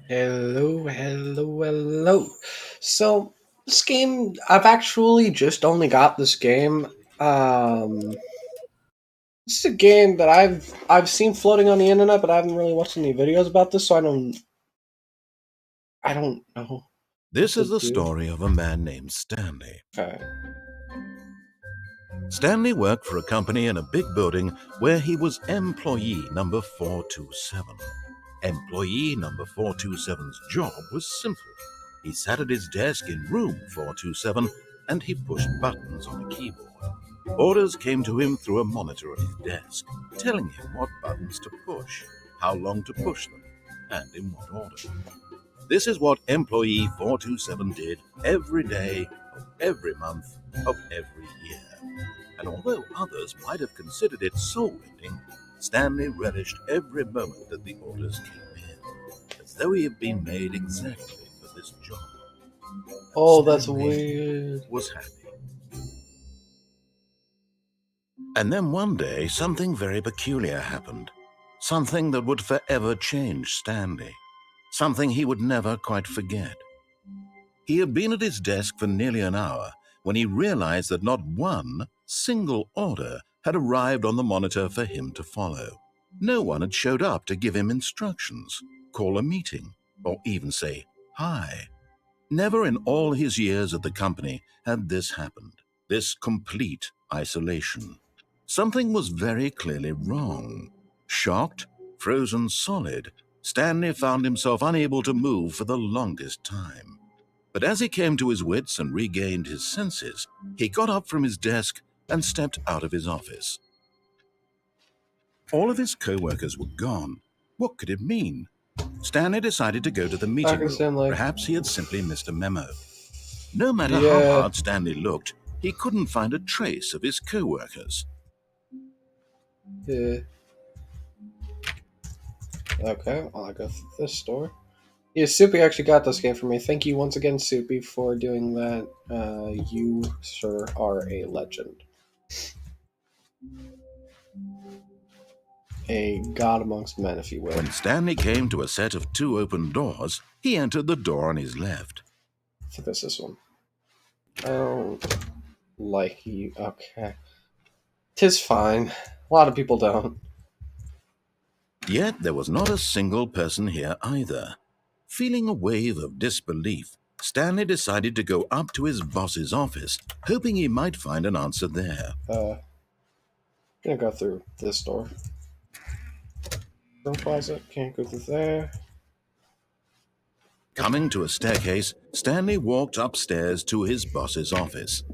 Hello, hello, hello. So this game, I've actually just only got this game. This is a game that I've seen floating on the internet, but I haven't really watched any videos about this, so I don't know what This to is the do. story of a man named Stanley. Okay. Stanley worked for a company in a big building where he was employee number 427. Employee number 427's job was simple. He sat at his desk in room 427 and he pushed buttons on a keyboard. Orders came to him through a monitor on his desk, telling him what buttons to push, how long to push them, and in what order. This is what employee 427 did every day of every month of every year. And although others might have considered it soul-ending, Stanley relished every moment that the orders came in, as though he had been made exactly for this job. And Oh, that's Stanley weird. was happy. And then one day, something very peculiar happened. Something that would forever change Stanley. Something he would never quite forget. He had been at his desk for nearly an hour when he realized that not one single order had arrived on the monitor for him to follow. No one had showed up to give him instructions, call a meeting, or even say hi. Never in all his years at the company had this happened, this complete isolation. Something was very clearly wrong. Shocked, frozen solid, Stanley found himself unable to move for the longest time. But as he came to his wits and regained his senses, he got up from his desk and stepped out of his office. All of his co-workers were gone. What could it mean? Stanley decided to go to the Back meeting in room. Stanley. Perhaps he had simply missed a memo. No matter how Yeah. hard Stanley looked, he couldn't find a trace of his co-workers. Yeah. Okay, well, I go through this store. Yeah, Soupy actually got this game for me. Thank you once again, Soupy, for doing that. You, sir, are a legend. A god amongst men, if you will. When Stanley came to a set of 2 open doors, he entered the door on his left. I think that's this one. I don't like you. Okay. 'Tis fine. A lot of people don't. Yet there was not a single person here either. Feeling a wave of disbelief, Stanley decided to go up to his boss's office, hoping he might find an answer there. Gonna go through this door. Room closet, can't go through there. Coming to a staircase, Stanley walked upstairs to his boss's office.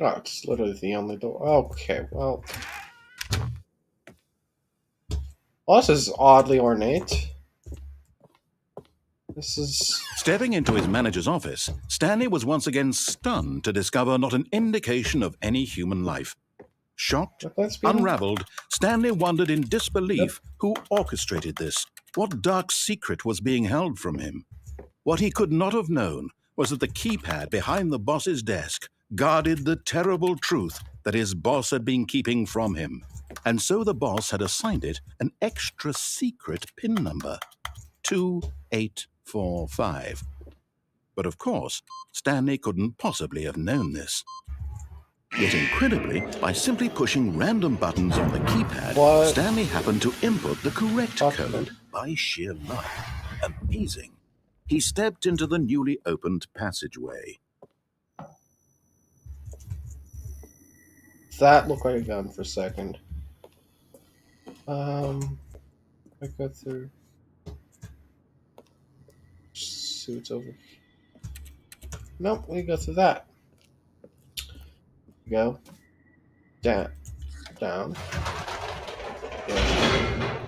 Oh, it's literally the only door. Okay, well. Well, this is oddly ornate. This is... Stepping into his manager's office, Stanley was once again stunned to discover not an indication of any human life. Shocked, unraveled, Stanley wondered in disbelief who orchestrated this. What dark secret was being held from him? What he could not have known was that the keypad behind the boss's desk guarded the terrible truth that his boss had been keeping from him. And so the boss had assigned it an extra secret PIN number, 2845. But of course, Stanley couldn't possibly have known this. Yet incredibly, by simply pushing random buttons on the keypad, Stanley happened to input the correct code by sheer luck. Amazing. He stepped into the newly opened passageway. That looked like a gun for a second. I go through... Suits over here. Nope, we go through that. Go. Down. Down. Yeah.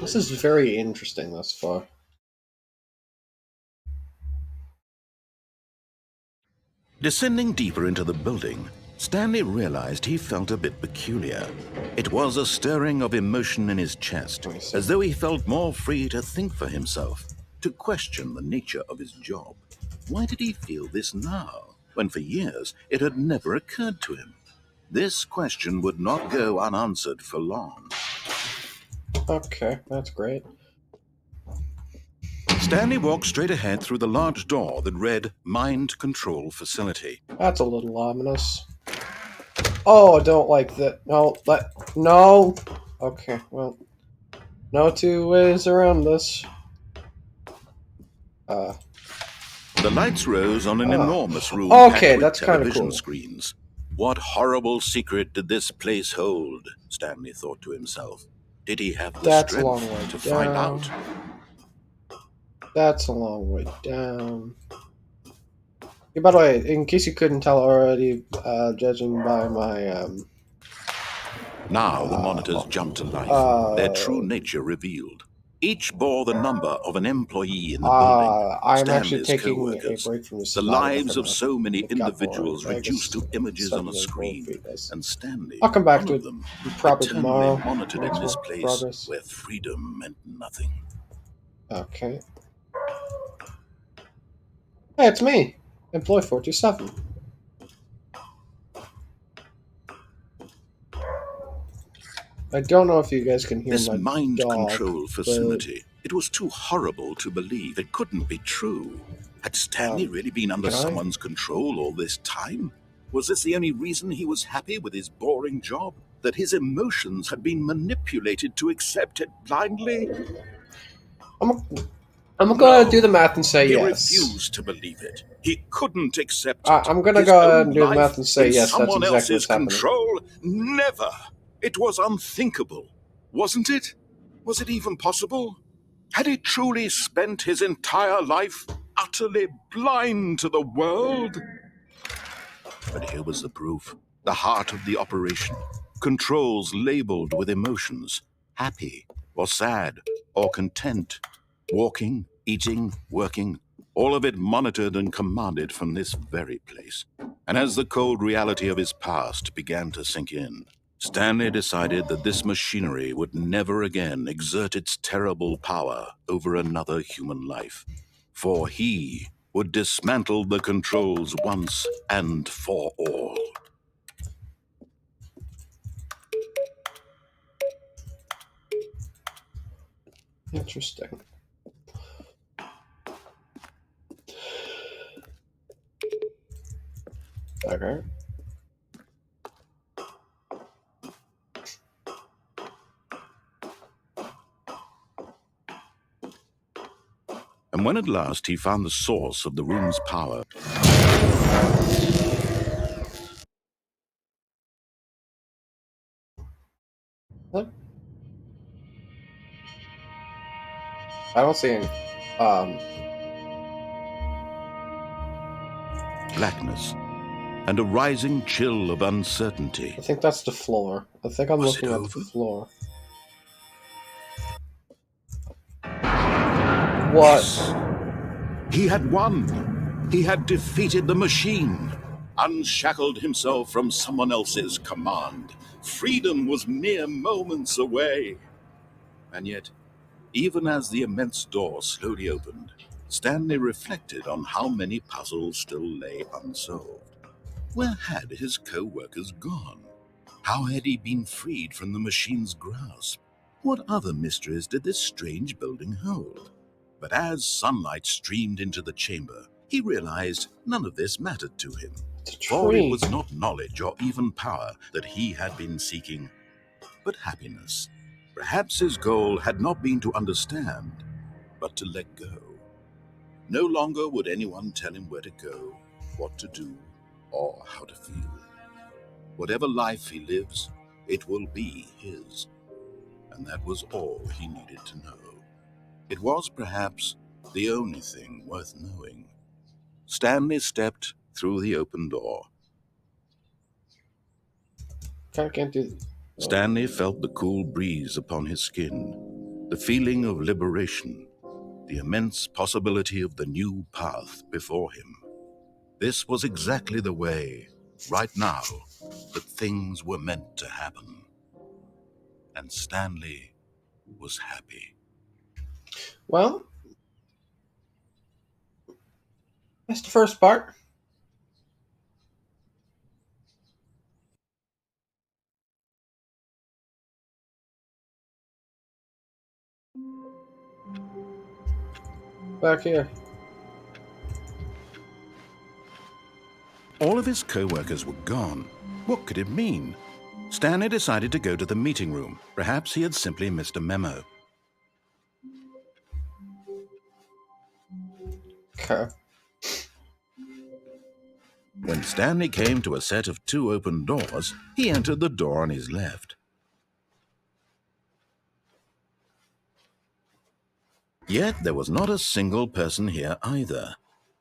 This is very interesting thus far. Descending deeper into the building, Stanley realized he felt a bit peculiar. It was a stirring of emotion in his chest, as though he felt more free to think for himself, to question the nature of his job. Why did he feel this now, when for years it had never occurred to him? This question would not go unanswered for long. Okay, that's great. Stanley walked straight ahead through the large door that read Mind Control Facility. That's a little ominous. Oh, I don't like that. No, no. Okay, well, no two ways around this. The lights rose on an enormous room okay, packed that's with kind of television cool. screens. What horrible secret did this place hold? Stanley thought to himself. Did he have the That's a long strength way to down. find out? That's a long way down. Yeah, by the way, in case you couldn't tell already, judging by my Now the monitors jumped to life, their true nature revealed. Each bore the number of an employee in the building, I'm actually Stanley's taking a co-workers. break from the The survival lives for of now. so many It got boring. individuals I reduced guess to images on starting a getting bored for screen, you guys. and Stanley, I'll come back one to of it them, probably eternally tomorrow. monitored in Makes this more place progress. where freedom meant nothing. Okay. Hey, it's me, Employee 427. I don't know if you guys can hear This my mind dog, control but facility, it was too horrible to believe. It couldn't be true. Had Stanley really been under can I? someone's control all this time? Was this the only reason he was happy with his boring job? That his emotions had been manipulated to accept it blindly? I'm gonna do the No. math and say He yes. refused to believe it. He couldn't accept it. I'm gonna His go ahead own and do the math life and say in yes. That's someone exactly else's what's happening. control? Never. It was unthinkable, wasn't it? Was it even possible? Had he truly spent his entire life utterly blind to the world? But here was the proof. The heart of the operation. Controls labeled with emotions. Happy, or sad, or content. Walking, eating, working. All of it monitored and commanded from this very place. And as the cold reality of his past began to sink in, Stanley decided that this machinery would never again exert its terrible power over another human life. For he would dismantle the controls once and for all. Interesting. Okay. And when at last he found the source of the room's power, What? I don't see any. blackness, and a rising chill of uncertainty. I think that's the floor. I think I'm Was it looking at the over? floor. What? Yes. He had won. He had defeated the machine, unshackled himself from someone else's command. Freedom was mere moments away. And yet, even as the immense door slowly opened, Stanley reflected on how many puzzles still lay unsolved. Where had his co-workers gone? How had he been freed from the machine's grasp? What other mysteries did this strange building hold? But as sunlight streamed into the chamber, he realized none of this mattered to him. It's a For it tree. was not knowledge or even power that he had been seeking, but happiness. Perhaps his goal had not been to understand, but to let go. No longer would anyone tell him where to go, what to do, or how to feel. Whatever life he lives, it will be his. And that was all he needed to know. It was perhaps the only thing worth knowing. Stanley stepped through the open door. I can't do. Stanley felt the cool breeze upon his skin, the feeling of liberation, the immense possibility of the new path before him. This was exactly the way, right now, that things were meant to happen. And Stanley was happy. Well, that's the first part. Back here. All of his co-workers were gone. What could it mean? Stanley decided to go to the meeting room. Perhaps he had simply missed a memo. Okay. When Stanley came to a set of two open doors, he entered the door on his left. Yet there was not a single person here either.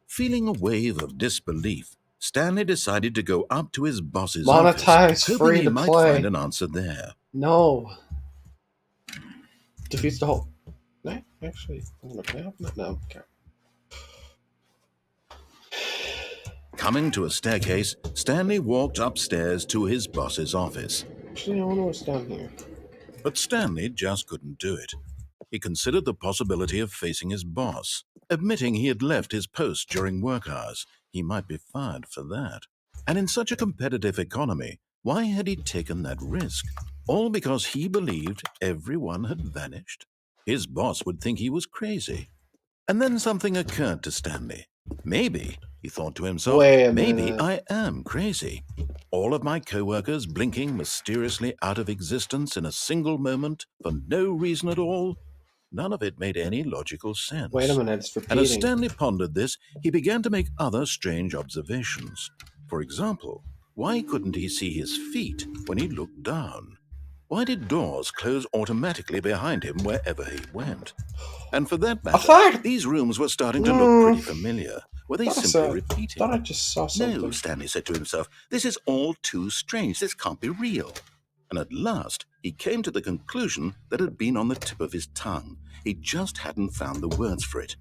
Feeling a wave of disbelief, Stanley decided to go up to his boss's office, Monetize hoping free he to might find play. an answer there. No. Defeats the whole. Can I actually? Can I open it? No. Okay. Coming to a staircase, Stanley walked upstairs to his boss's office. Actually, I wonder what's down here. But Stanley just couldn't do it. He considered the possibility of facing his boss, admitting he had left his post during work hours. He might be fired for that. And in such a competitive economy, why had he taken that risk? All because he believed everyone had vanished? His boss would think he was crazy. And then something occurred to Stanley. Maybe, he thought to himself, Wait a maybe minute. I am crazy. All of my coworkers blinking mysteriously out of existence in a single moment for no reason at all. None of it made any logical sense. Wait a minute, it's And as repeating. Stanley pondered this, he began to make other strange observations. For example, why couldn't he see his feet when he looked down? Why did doors close automatically behind him wherever he went? And for that matter, these rooms were starting to look pretty familiar. Were they simply repeating? Thought I just saw something. No, Stanley said to himself, this is all too strange. This can't be real. And at last, he came to the conclusion that had been on the tip of his tongue. He just hadn't found the words for it.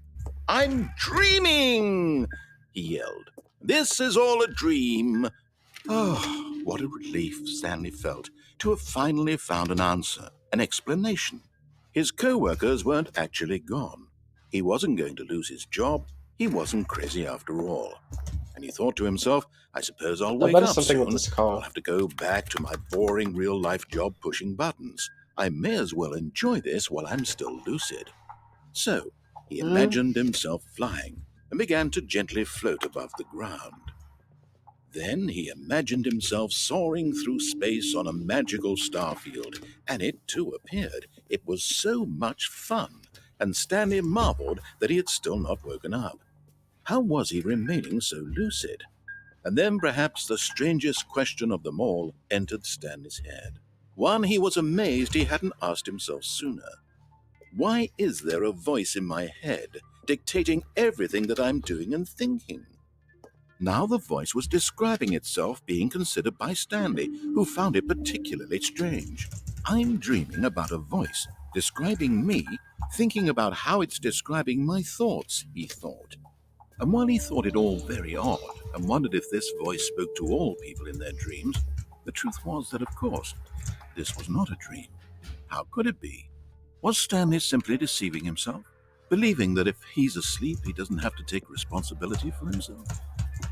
I'm dreaming, he yelled. This is all a dream. Oh, what a relief Stanley felt to have finally found an answer, an explanation. His co-workers weren't actually gone. He wasn't going to lose his job. He wasn't crazy after all. And he thought to himself, I suppose I'll wake up something soon. with this car. I'll have to go back to my boring real-life job pushing buttons. I may as well enjoy this while I'm still lucid. So he imagined himself flying and began to gently float above the ground. Then he imagined himself soaring through space on a magical starfield, and it too appeared. It was so much fun, and Stanley marveled that he had still not woken up. How was he remaining so lucid? And then perhaps the strangest question of them all entered Stanley's head. One he was amazed he hadn't asked himself sooner. Why is there a voice in my head dictating everything that I'm doing and thinking? Now the voice was describing itself being considered by Stanley, who found it particularly strange. I'm dreaming about a voice describing me, thinking about how it's describing my thoughts, he thought. And while he thought it all very odd and wondered if this voice spoke to all people in their dreams, the truth was that, of course, this was not a dream. How could it be? Was Stanley simply deceiving himself, believing that if he's asleep, he doesn't have to take responsibility for himself?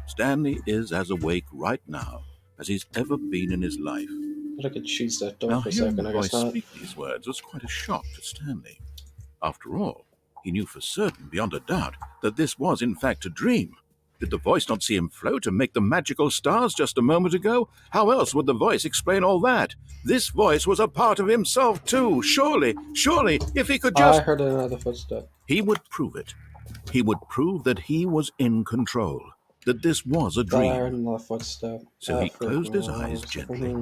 Stanley is as awake right now as he's ever been in his life. I could choose that door Now, for a hearing second, the I voice guess not. speak these words was quite a shock to Stanley. After all, he knew for certain, beyond a doubt, that this was in fact a dream. Did the voice not see him float and make the magical stars just a moment ago? How else would the voice explain all that? This voice was a part of himself too. Surely, if he could just... I heard another footstep. He would prove it. He would prove that he was in control, that this was a I heard dream. another footstep. So he closed his eyes gently,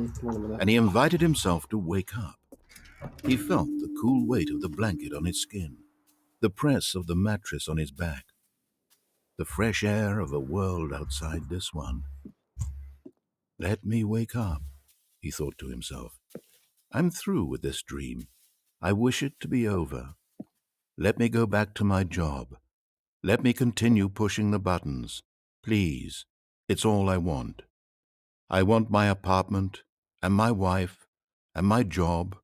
and he invited himself to wake up. He felt the cool weight of the blanket on his skin, the press of the mattress on his back, the fresh air of a world outside this one. Let me wake up, he thought to himself. I'm through with this dream. I wish it to be over. Let me go back to my job. Let me continue pushing the buttons. Please, it's all I want. I want my apartment, and my wife, and my job.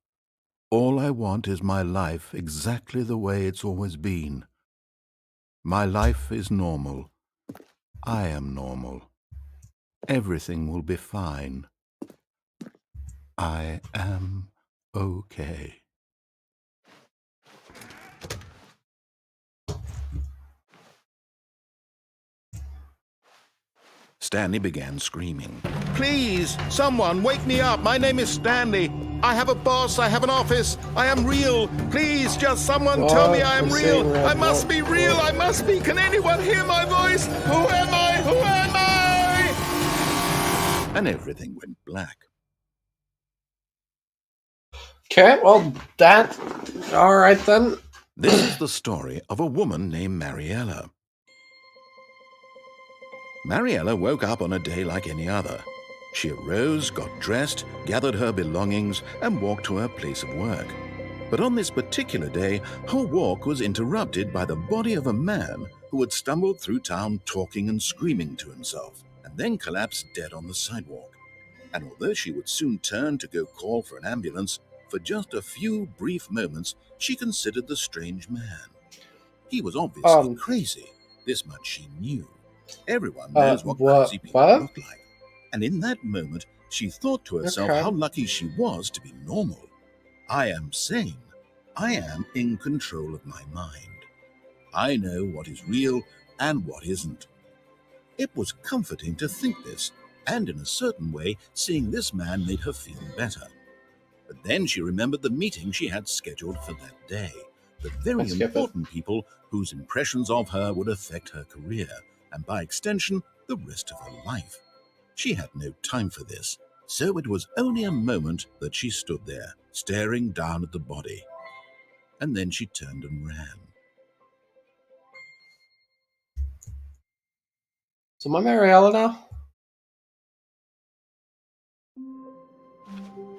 All I want is my life exactly the way it's always been. My life is normal. I am normal. Everything will be fine. I am okay. Stanley began screaming. Please, someone, wake me up. My name is Stanley. I have a boss. I have an office. I am real. Please, just someone tell me I am real. I must be real. I must be. Can anyone hear my voice? Who am I? Who am I? And everything went black. Okay, well, that... Alright then. This is the story of a woman named Mariella. Mariella woke up on a day like any other. She arose, got dressed, gathered her belongings, and walked to her place of work. But on this particular day, her walk was interrupted by the body of a man who had stumbled through town talking and screaming to himself, and then collapsed dead on the sidewalk. And although she would soon turn to go call for an ambulance, for just a few brief moments she considered the strange man. He was obviously crazy. This much she knew. Everyone knows what crazy people look like. And in that moment, she thought to herself how lucky she was to be normal. I am sane. I am in control of my mind. I know what is real and what isn't. It was comforting to think this, and in a certain way, seeing this man made her feel better. But then she remembered the meeting she had scheduled for that day, the very important people whose impressions of her would affect her career, and by extension, the rest of her life. She had no time for this, so it was only a moment that she stood there, staring down at the body. And then she turned and ran. So am I Mariella now?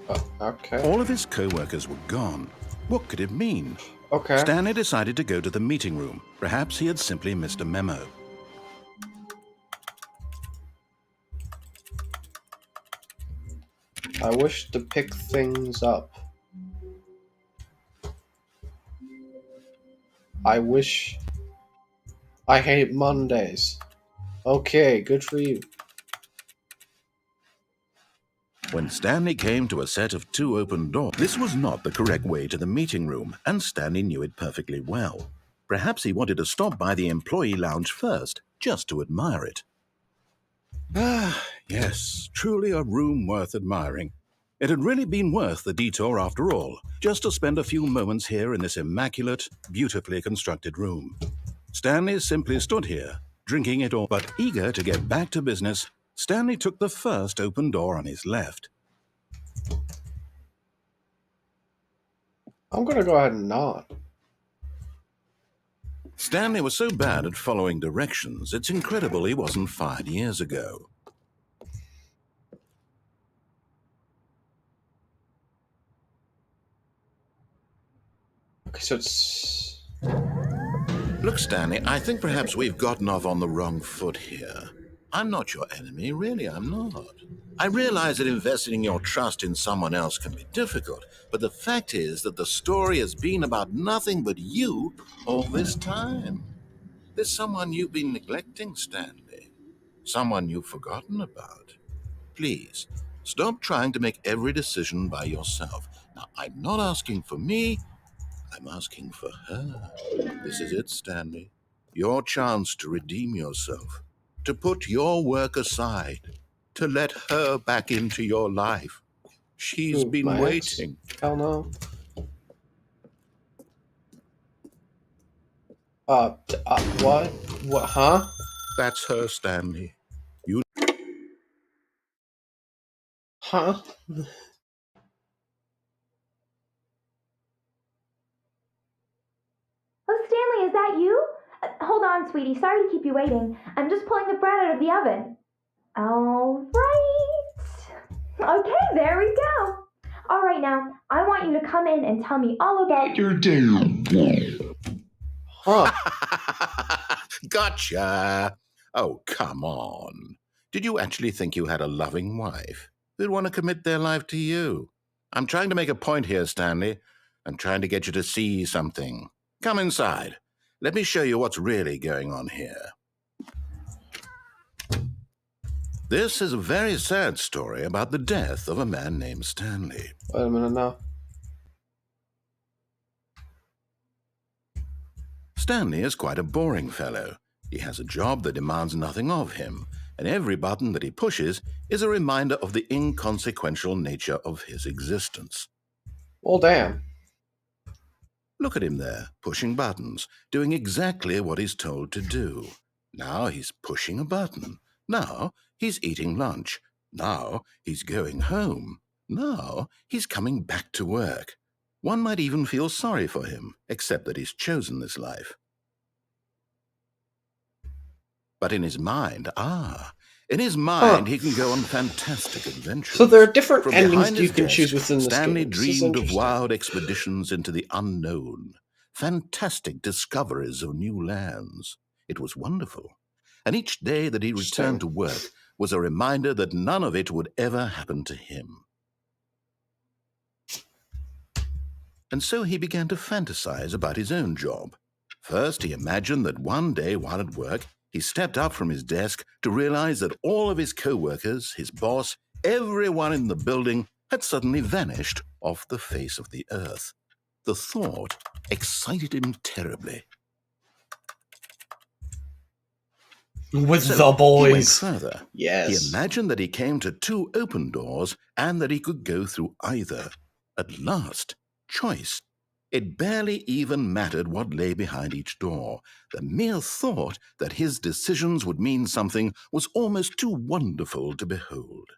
Oh, okay. All of his co-workers were gone. What could it mean? Okay. Stanley decided to go to the meeting room. Perhaps he had simply missed a memo. I wish to pick things up. I hate Mondays. Okay, good for you. When Stanley came to a set of 2 open doors, this was not the correct way to the meeting room, and Stanley knew it perfectly well. Perhaps he wanted to stop by the employee lounge first, just to admire it. Ah, yes, truly a room worth admiring. It had really been worth the detour after all, just to spend a few moments here in this immaculate, beautifully constructed room. Stanley simply stood here, drinking it all, but eager to get back to business. Stanley took the first open door on his left. I'm gonna go ahead and nod. Stanley was so bad at following directions, it's incredible he wasn't fired years ago. Okay, so it's... Look, Stanley, I think perhaps we've gotten off on the wrong foot here. I'm not your enemy, really, I'm not. I realize that investing your trust in someone else can be difficult, but the fact is that the story has been about nothing but you all this time. There's someone you've been neglecting, Stanley. Someone you've forgotten about. Please, stop trying to make every decision by yourself. Now, I'm not asking for me, I'm asking for her. This is it, Stanley. Your chance to redeem yourself, to put your work aside, to let her back into your life. She's been waiting. Hell no. What? What, huh? That's her, Stanley. You... Huh? Oh, Stanley, is that you? Hold on, sweetie. Sorry to keep you waiting. I'm just pulling the bread out of the oven. All right. Okay, there we go. All right, now, I want you to come in and tell me all about your day. Huh. Gotcha. Oh, come on. Did you actually think you had a loving wife who'd want to commit their life to you? I'm trying to make a point here, Stanley. I'm trying to get you to see something. Come inside. Let me show you what's really going on here. This is a very sad story about the death of a man named Stanley. Wait a minute now. Stanley is quite a boring fellow. He has a job that demands nothing of him, and every button that he pushes is a reminder of the inconsequential nature of his existence. Well, damn. Look at him there, pushing buttons, doing exactly what he's told to do. Now he's pushing a button. Now he's eating lunch. Now he's going home. Now he's coming back to work. One might even feel sorry for him, except that he's chosen this life. But in his mind, In his mind, he can go on fantastic adventures. So there are different From endings behind you his can desk, choose within this Stanley game. This is dreamed of interesting. wild expeditions into the unknown, fantastic discoveries of new lands. It was wonderful. And each day that he returned to work was a reminder that none of it would ever happen to him. And so he began to fantasize about his own job. First, he imagined that one day while at work, he stepped up from his desk to realize that all of his co-workers, his boss, everyone in the building had suddenly vanished off the face of the earth. The thought excited him terribly. With So the boys. He went further. Yes. He imagined that he came to 2 open doors and that he could go through either. At last, choice. It barely even mattered what lay behind each door. The mere thought that his decisions would mean something was almost too wonderful to behold.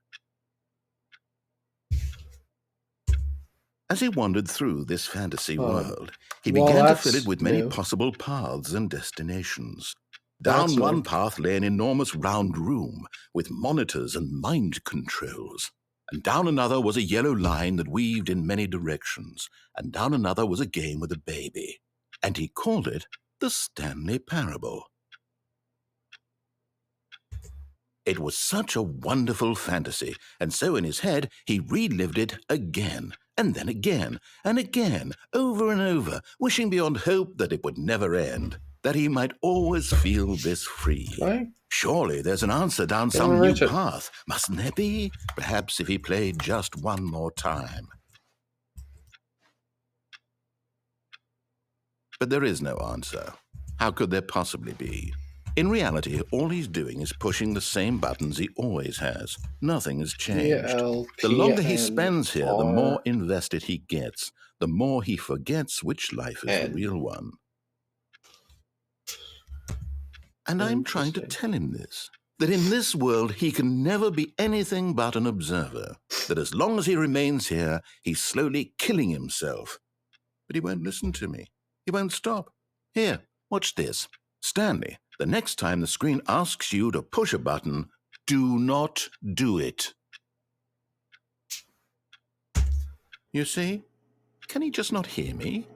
As he wandered through this fantasy world, he began to fill it with many possible paths and destinations. Down one path lay an enormous round room with monitors and mind controls. And down another was a yellow line that weaved in many directions. And down another was a game with a baby. And he called it the Stanley Parable. It was such a wonderful fantasy, and so in his head he relived it again, and then again, and again, over and over, wishing beyond hope that it would never end, that he might always feel this free. Right. Surely there's an answer down some new path, mustn't there be? Perhaps if he played just one more time. But there is no answer. How could there possibly be? In reality, all he's doing is pushing the same buttons he always has. Nothing has changed. The longer he spends here, the more invested he gets. The more he forgets which life is the real one. And I'm trying to tell him this, that in this world he can never be anything but an observer, that as long as he remains here, he's slowly killing himself. But he won't listen to me. He won't stop. Here, watch this. Stanley, the next time the screen asks you to push a button, do not do it. You see? Can he just not hear me?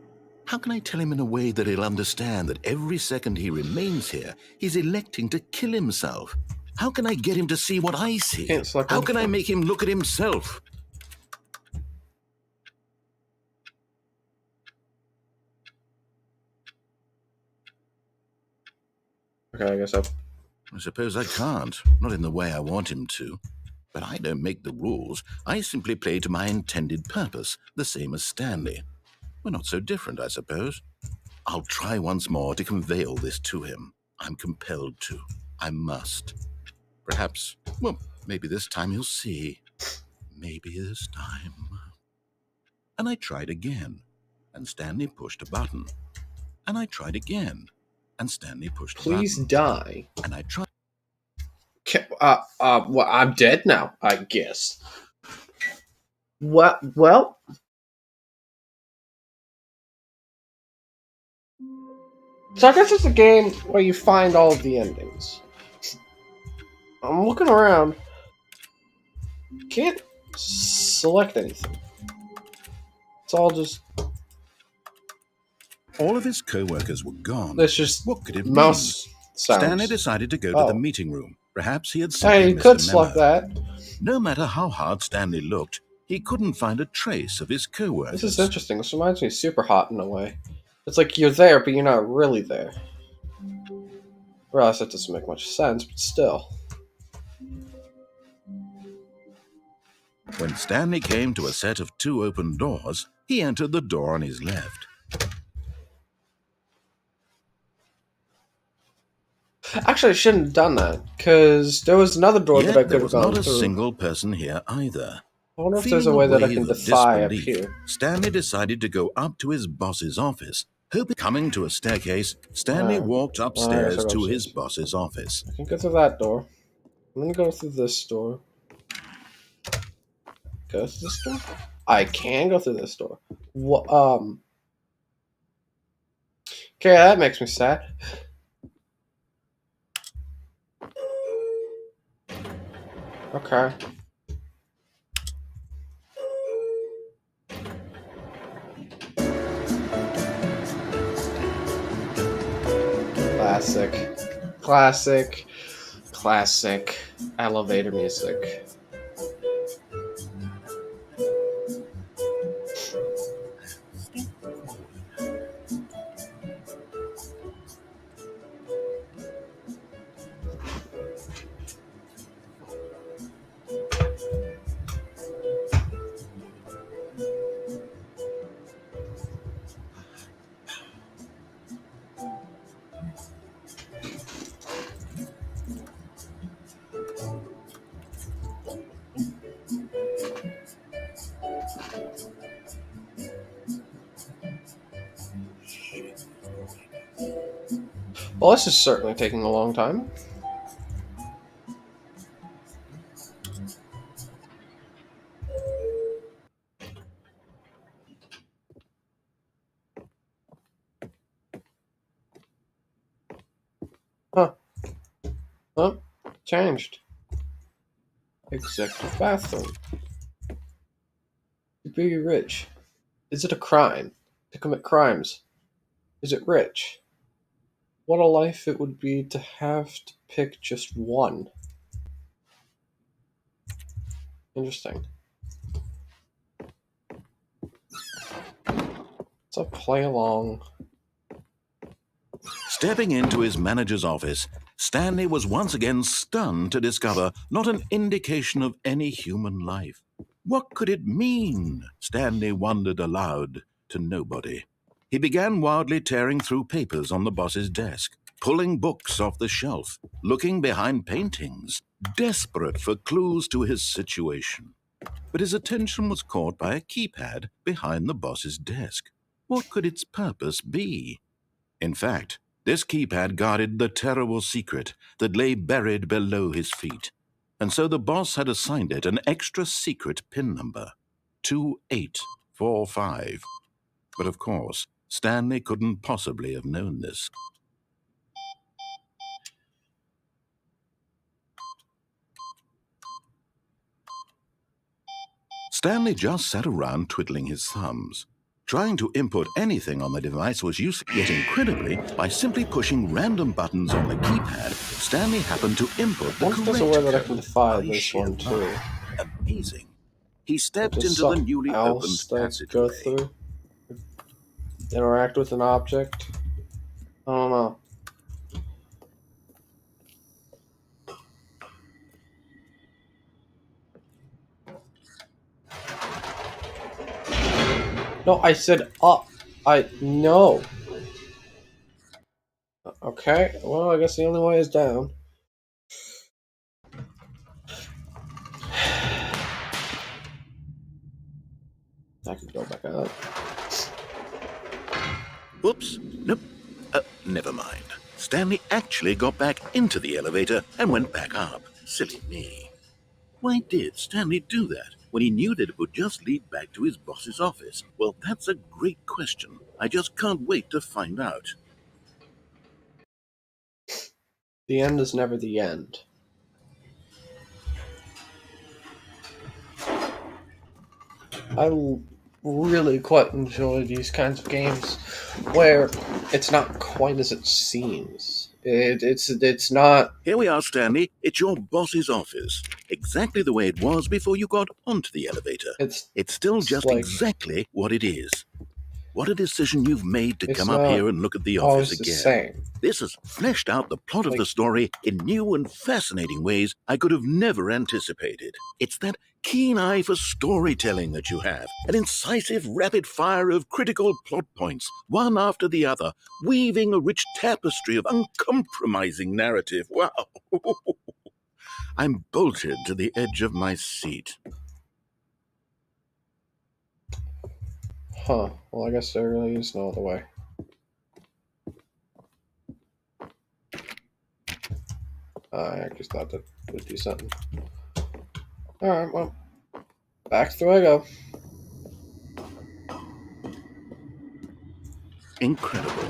How can I tell him in a way that he'll understand that every second he remains here, he's electing to kill himself? How can I get him to see what I see? How can I make him look at himself? Okay, I guess so. I suppose I can't, not in the way I want him to. But I don't make the rules. I simply play to my intended purpose, the same as Stanley. We're not so different, I suppose. I'll try once more to convey all this to him. I'm compelled to. I must. Perhaps, well, maybe this time he'll see. Maybe this time. And I tried again, and Stanley pushed a button. And I tried again, and Stanley pushed a button. Please die. And I tried. Well, I'm dead now, I guess. Well. So I guess it's a game where you find all of the endings. I'm looking around. Can't select anything. It's all just... All of his co-workers were gone. That's just what could it mouse mean? sounds. Stanley decided to go to the meeting room. Perhaps he had simply Hey, you missed could a select memo. that. No matter how hard Stanley looked, he couldn't find a trace of his co-workers. This is interesting. This reminds me of Super Hot in a way. It's like you're there, but you're not really there. Well, that doesn't make much sense, but still. When Stanley came to a set of 2 open doors, he entered the door on his left. Actually, I shouldn't have done that, because there was another door that I could have gone through. There was not a single person here either. I wonder if there's a way that I can defy up here. Stanley decided to go up to his boss's office. Coming to a staircase, Stanley walked upstairs to his boss's office. I can go through that door. I'm gonna go through this door. Go through this door? I can go through this door. Okay, that makes me sad. Okay. Classic. Classic. Classic. Elevator music. Well, this is certainly taking a long time. Huh. Oh, changed. Executive bathroom. To be rich. Is it a crime to commit crimes? Is it rich? What a life it would be to have to pick just one. Interesting. So play along. Stepping into his manager's office, Stanley was once again stunned to discover not an indication of any human life. What could it mean? Stanley wondered aloud to nobody. He began wildly tearing through papers on the boss's desk, pulling books off the shelf, looking behind paintings, desperate for clues to his situation. But his attention was caught by a keypad behind the boss's desk. What could its purpose be? In fact, this keypad guarded the terrible secret that lay buried below his feet, and so the boss had assigned it an extra secret PIN number, 2845. But of course, Stanley couldn't possibly have known this. Stanley just sat around twiddling his thumbs. Trying to input anything on the device was useless, yet incredibly, by simply pushing random buttons on the keypad, Stanley happened to input the correct There's a way that I code. can find I this sheer one too. luck. Amazing. He stepped Just into the something newly else opened that go passageway. through. Interact with an object. I don't know. No, I said up. No. Okay, well, I guess the only way is down. I could go back up. Oops, nope, never mind. Stanley actually got back into the elevator and went back up. Silly me. Why did Stanley do that when he knew that it would just lead back to his boss's office? Well, that's a great question. I just can't wait to find out. The end is never the end. Really quite enjoy these kinds of games where it's not quite as it seems. It's not. Here we are, Stanley. It's your boss's office. Exactly the way it was before you got onto the elevator. It's Still just like exactly what it is. What a decision you've made to it's come up not here and look at the office always the again. same. This has fleshed out the plot of Like- the story in new and fascinating ways I could have never anticipated. It's that keen eye for storytelling that you have, an incisive rapid fire of critical plot points, one after the other, weaving a rich tapestry of uncompromising narrative. Wow! I'm bolted to the edge of my seat. Huh. Well, I guess there really is no other way. I actually thought that would do something. Alright, well. Back through I go. Incredible.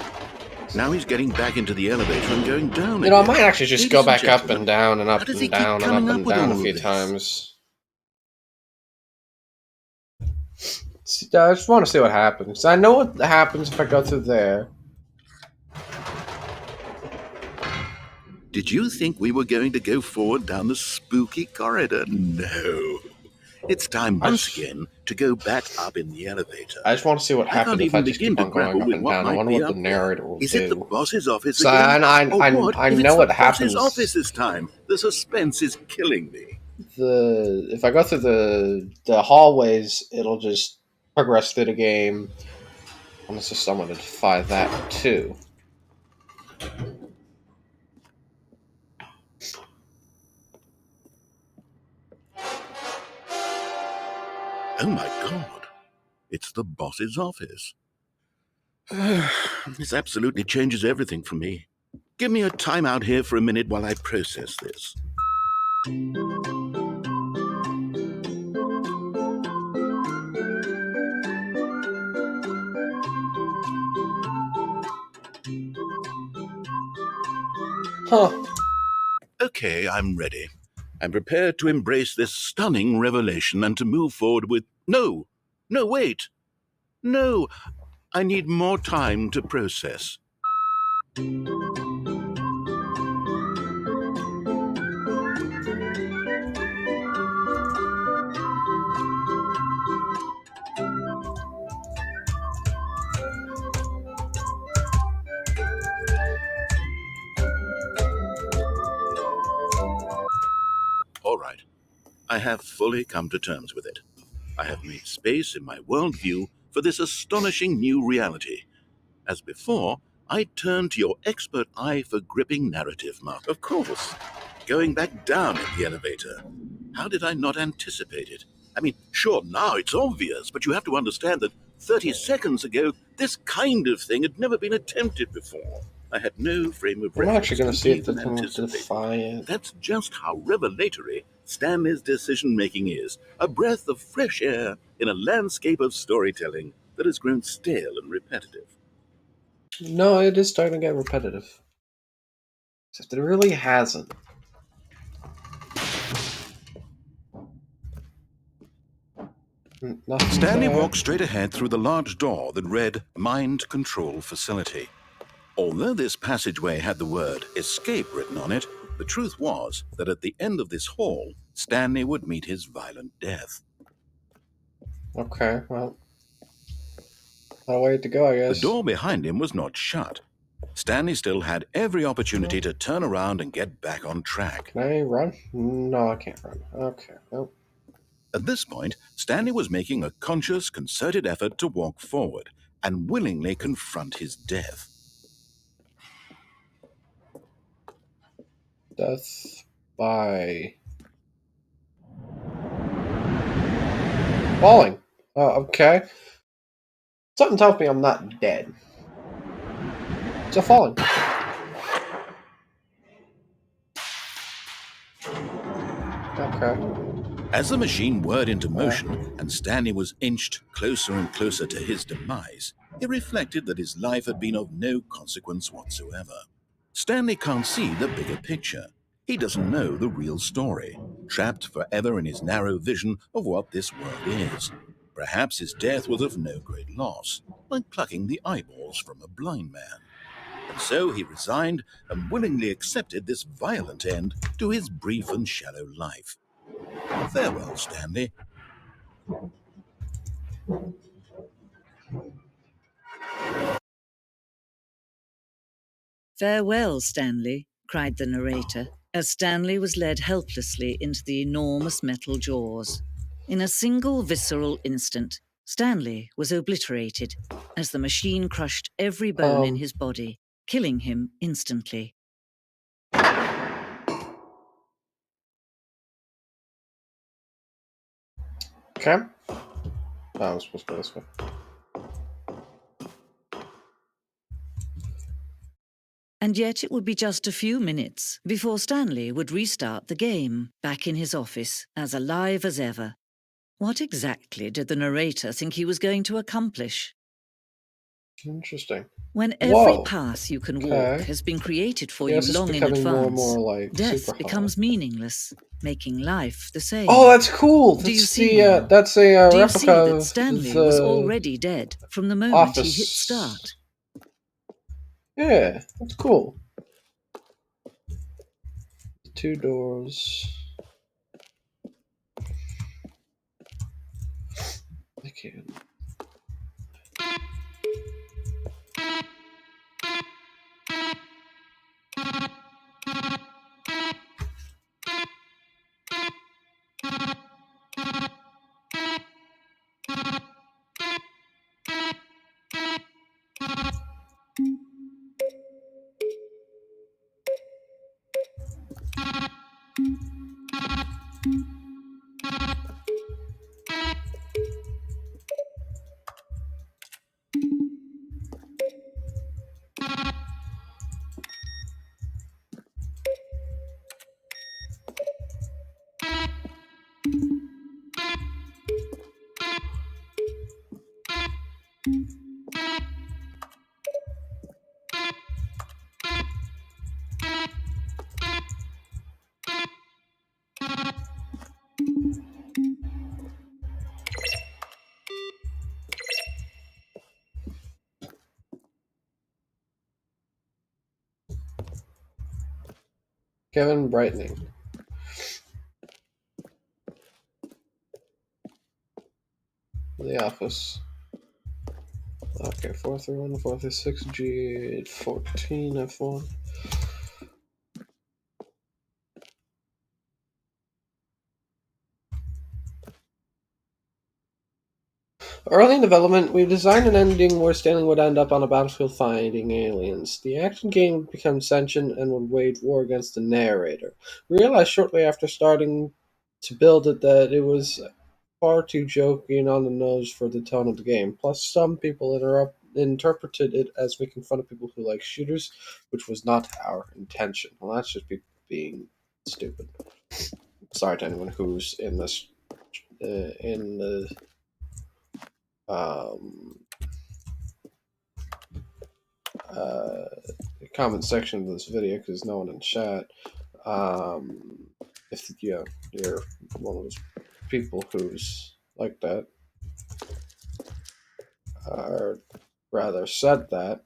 Now he's getting back into the elevator and going down You know, I again. might actually just Ladies go and back up gentlemen, and down and how up does he and keep down and up coming up and with down a all few this? times. I just want to see what happens. I know what happens if I go through there. Did you think we were going to go forward down the spooky corridor? No. It's time I once just, again to go back up in the elevator. I just want to see what I can't happens if I even just begin keep to on going grapple up with and what down. I might wonder be what the up there. narrator will Is it the do. boss's office So, again? and Or what I if it's know the what boss's office happens. this time? The suspense is killing me. If I go through the hallways, it'll just progress through the game. Unless there's someone to defy that too. Oh my god. It's the boss's office. This absolutely changes everything for me. Give me a time out here for a minute while I process this. Huh. Okay, I'm ready. I'm prepared to embrace this stunning revelation and to move forward with. No! No, wait! No! I need more time to process. All right. I have fully come to terms with it. I have made space in my worldview for this astonishing new reality. As before, I turn to your expert eye for gripping narrative, Mark. Of course. Going back down in the elevator. How did I not anticipate it? I mean, sure, now it's obvious, but you have to understand that 30 seconds ago, this kind of thing had never been attempted before. I had no frame of I'm actually reference going to to see if they even can anticipate it. defy it. That's just how revelatory Stanley's decision-making is. A breath of fresh air in a landscape of storytelling that has grown stale and repetitive. No, it is starting to get repetitive. Except it really hasn't. Nothing Stanley there. walked straight ahead through the large door that read Mind Control Facility. Although this passageway had the word escape written on it, the truth was that at the end of this hall, Stanley would meet his violent death. Okay, well. No way to go, I The guess. door behind him was not shut. Stanley still had every opportunity to turn around and get back on track. Can I run? No, I can't run. Okay, well. At this point, Stanley was making a conscious, concerted effort to walk forward and willingly confront his death. Death by falling. Oh, okay. Something tells me I'm not dead. So falling. Okay. As the machine whirred into motion and Stanley was inched closer and closer to his demise, he reflected that his life had been of no consequence whatsoever. Stanley can't see the bigger picture. He doesn't know the real story, trapped forever in his narrow vision of what this world is. Perhaps his death was of no great loss, like plucking the eyeballs from a blind man. And so he resigned and willingly accepted this violent end to his brief and shallow life. Farewell, Stanley. "Farewell, Stanley," cried the narrator, as Stanley was led helplessly into the enormous metal jaws. In a single visceral instant, Stanley was obliterated as the machine crushed every bone in his body, killing him instantly. Okay. Oh, I was supposed to go this way. And yet it would be just a few minutes before Stanley would restart the game, back in his office, as alive as ever. What exactly did the narrator think he was going to accomplish? Interesting. When every Whoa. path you can walk Okay. has been created for Yeah, you this is long in becoming more and advance, more like death super hard. becomes meaningless, making life the same. Oh, that's cool. Do you That's see the now? that's a Do you replica see that of Stanley was the already dead from the moment he hit office. start? Yeah, that's cool. 2 doors. I can't. Kevin Brightening. The office. Okay, 431, 436, G814, F1. Early in development, we designed an ending where Stanley would end up on a battlefield fighting aliens. The action game would become sentient and would wage war against the narrator. We realized shortly after starting to build it that it was far too joking on the nose for the tone of the game. Plus, some people interpreted it as making fun of people who like shooters, which was not our intention. Well, that's just people being stupid. Sorry to anyone who's in this in the um, uh, comment section of this video because no one in chat. If you're one of those people who's like that, or rather said that,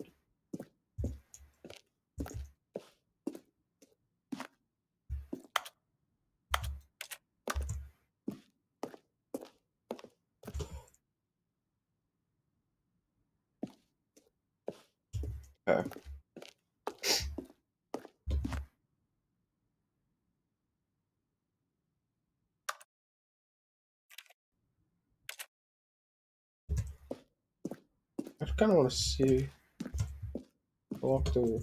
okay. I kind of want to see walk through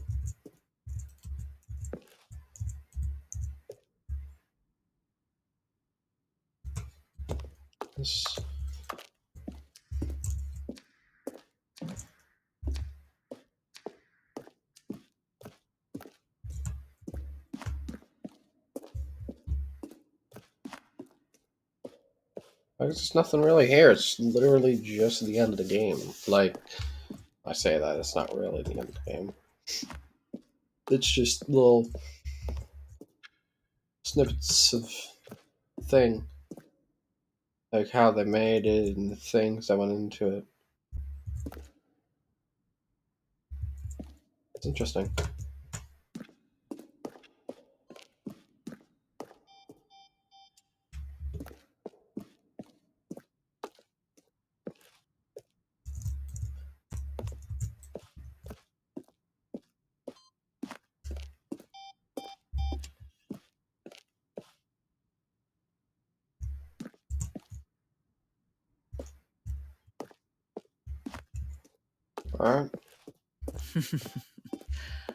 this. There's nothing really here. It's literally just the end of the game. Like, I say that, it's not really the end of the game. It's just little snippets of thing. Like how they made it and the things that went into it. It's interesting. Alright.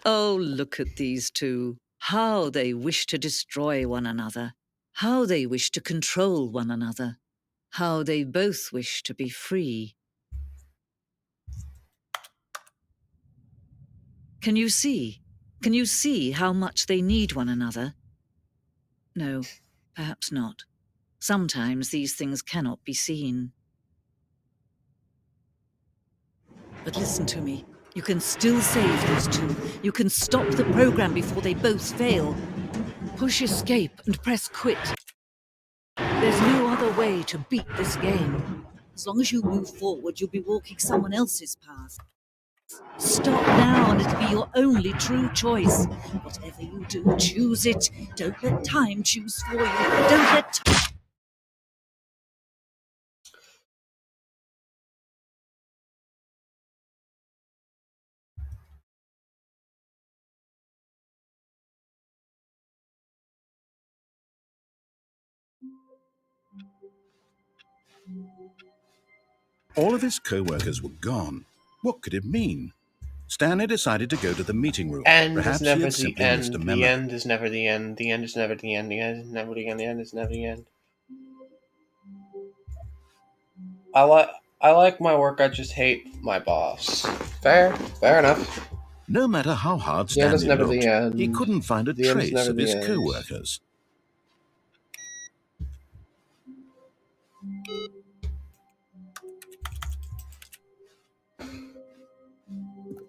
Oh, look at these two. How they wish to destroy one another. How they wish to control one another. How they both wish to be free. Can you see? Can you see how much they need one another? No, perhaps not. Sometimes these things cannot be seen. But listen to me. You can still save those two. You can stop the program before they both fail. Push escape and press quit. There's no other way to beat this game. As long as you move forward, you'll be walking someone else's path. Stop now and it'll be your only true choice. Whatever you do, choose it. Don't let time choose for you. Don't let time... All of his co-workers were gone. What could it mean? Stanley decided to go to the meeting room. End is Perhaps he never had the simply missed a end. memo. The end is never the end. The end is never the end. The end is never the end. The end is never the end. I like my work. I just hate my boss. Fair enough. No matter how hard The end is Stanley never looked, the end. he couldn't find a The end is trace never of the his end. co-workers.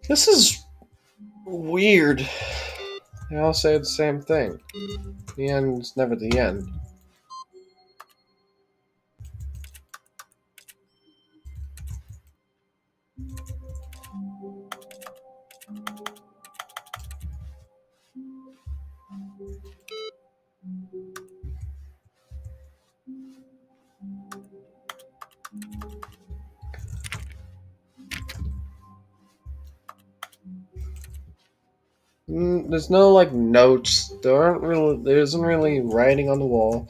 This is weird. They all say the same thing. The end is never the end. There's no like notes. There isn't really writing on the wall.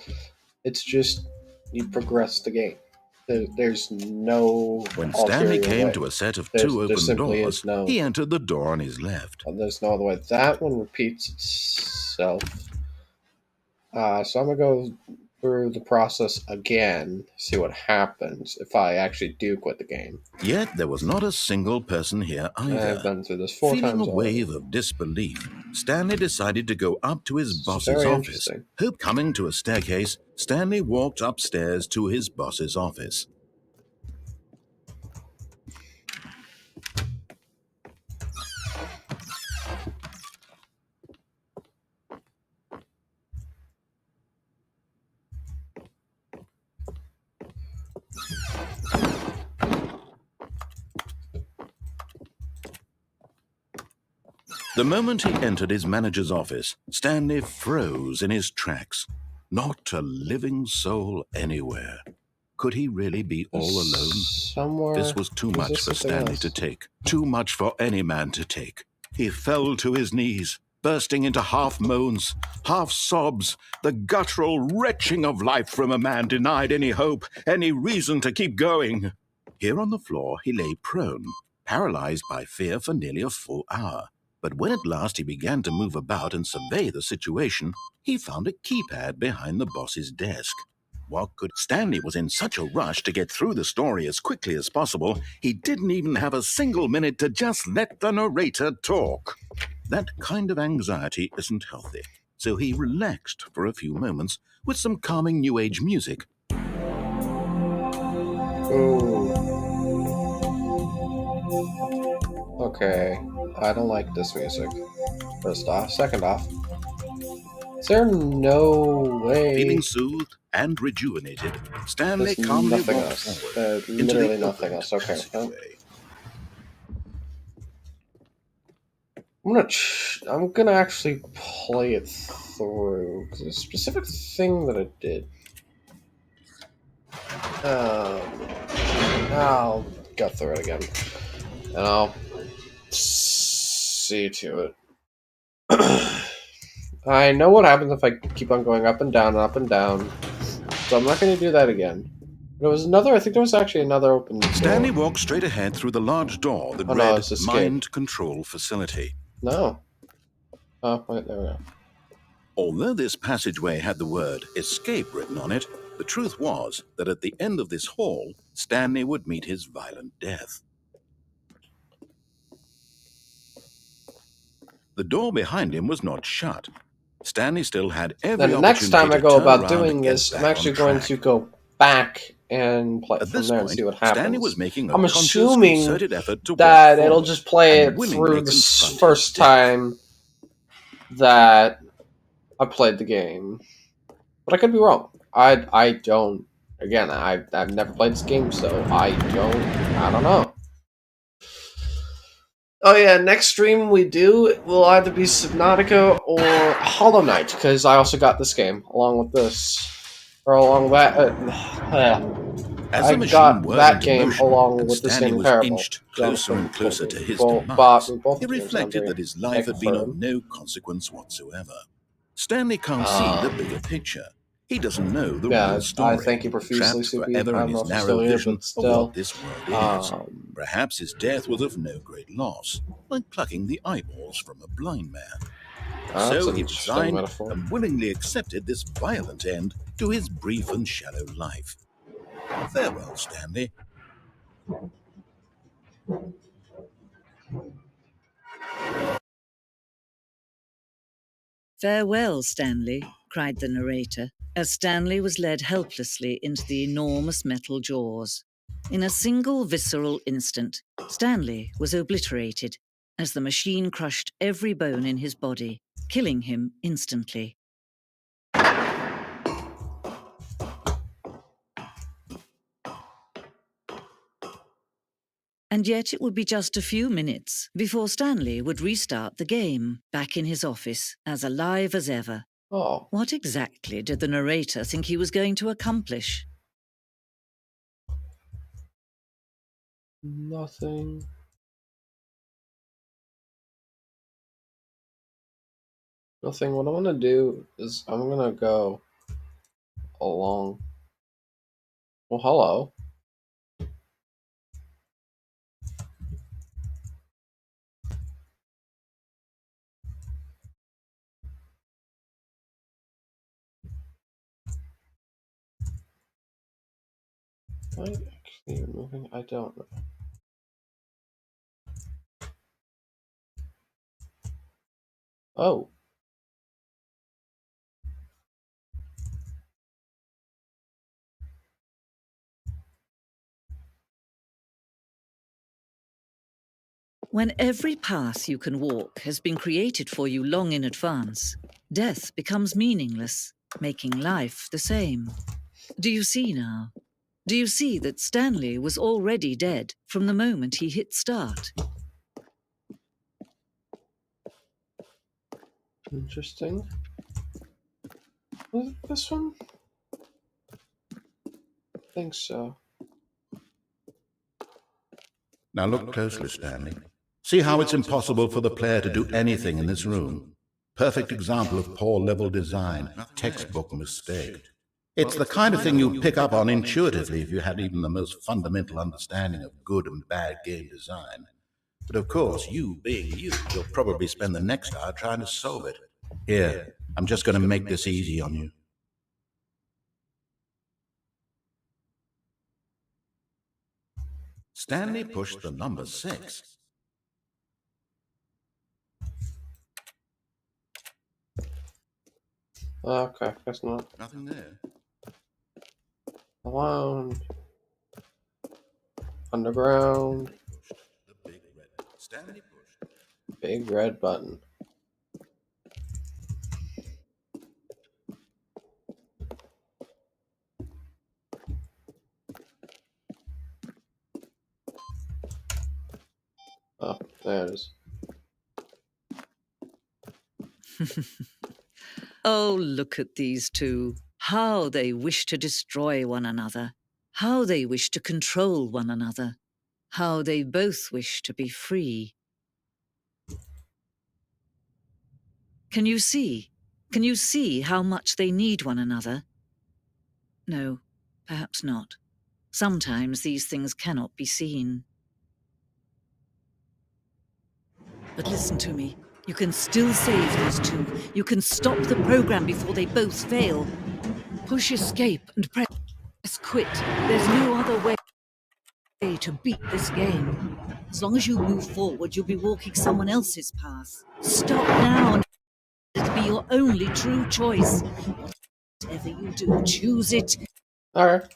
It's just you progress the game. There's no When Stanley ulterior came way. to a set of There two open simply doors, is no. he entered the door on his left. There's no other way. That one repeats itself. So I'm gonna go through the process again, see what happens if I actually do quit the game. Yet there was not a single person here I've either. been through this 4 Feeling a times already. wave of disbelief, Stanley decided to go up to his It's boss's very office. interesting. Coming to a staircase, Stanley walked upstairs to his boss's office. The moment he entered his manager's office, Stanley froze in his tracks. Not a living soul anywhere. Could he really be all alone? Somewhere. This was too much for something Stanley else? to take. Too much for any man to take. He fell to his knees, bursting into half moans, half sobs, the guttural retching of life from a man denied any hope, any reason to keep going. Here on the floor, he lay prone, paralyzed by fear for nearly a full hour. But when at last he began to move about and survey the situation, he found a keypad behind the boss's desk. What could... Stanley was in such a rush to get through the story as quickly as possible, he didn't even have a single minute to just let the narrator talk. That kind of anxiety isn't healthy, so he relaxed for a few moments with some calming New Age music. Ooh. Okay, I don't like this music. First off. Second off, is there no way... Feeling soothed and rejuvenated, Stanley There's calmly nothing walked else. forward into Literally the nothing opened else. Okay. passageway. I'm gonna actually play it through. 'Cause there's a specific thing that I did. I'll go through it again. And I'll see to it. I know what happens if I keep on going up and down, so I'm not going to do that again. There was another, I think there was actually another open door. Stanley walked straight ahead through the large door that no, read it's escape. Mind Control Facility. No. Oh, wait, there we go. Although this passageway had the word escape written on it, the truth was that at the end of this hall, Stanley would meet his violent death. The door behind him was not shut. Stanley still had every Then the opportunity next time I to go turn about around doing and get this, I'm back actually on going track. to go back and play it At from this there and point, see what Stanley happens. was making a I'm conscious, assuming concerted effort to walk that it'll forward just play and it willingly through the confront his first death. time that I played the game, but I could be wrong. I don't. Again, I've never played this game, so I don't know. Oh yeah, next stream we do will either be Subnautica or Hollow Knight, because I also got this game along with this, or along that. As I the machine got whirred that into game motion along and with the Stanley Standing was Parable. inched closer Jonathan and told closer me to he his bought demise, me both he games, and I'm reflected very that his life had thankful been for of him. no consequence whatsoever. Stanley can't see the bigger picture. He doesn't know the real Yeah, I story, thank you profusely, trapped Soupy. forever I in don't know his if you're narrow still here, vision but of what still, this world is. um, Perhaps his death was of no great loss, like plucking the eyeballs from a blind man. that's So an he interesting resigned metaphor. and willingly accepted this violent end to his brief and shallow life. Farewell, Stanley. Farewell, Stanley, cried the narrator, as Stanley was led helplessly into the enormous metal jaws. In a single visceral instant, Stanley was obliterated as the machine crushed every bone in his body, killing him instantly. And yet it would be just a few minutes before Stanley would restart the game, back in his office, as alive as ever. Oh, What exactly did the narrator think he was going to accomplish? nothing. Nothing. What I'm gonna do is I'm gonna go along. Well, hello. Am I actually moving? I don't know. Oh. When every path you can walk has been created for you long in advance, death becomes meaningless, making life the same. Do you see now? Do you see that Stanley was already dead from the moment he hit start? Interesting. Was it this one? I think so. Now look closely, Stanley. See how it's impossible for the player to do anything in this room. Perfect example of poor level design, textbook mistake. It's the kind of thing you pick up on intuitively if you had even the most fundamental understanding of good and bad game design. But of course, you being you, you'll probably spend the next hour trying to solve it. Here, I'm just going to make this easy on you. Stanley pushed the number 6. Okay, guess not. Nothing there. Alone. Underground. The big red. Stanley pushed. Big red button. Oh, there it is. Oh, look at these two. How they wish to destroy one another. How they wish to control one another. How they both wish to be free. Can you see? Can you see how much they need one another? No, perhaps not. Sometimes these things cannot be seen. But listen to me. You can still save these two. You can stop the program before they both fail. Push escape and press quit. There's no other way to beat this game. As long as you move forward, you'll be walking someone else's path. Stop now and it'll be your only true choice. Whatever you do, choose it. Alright.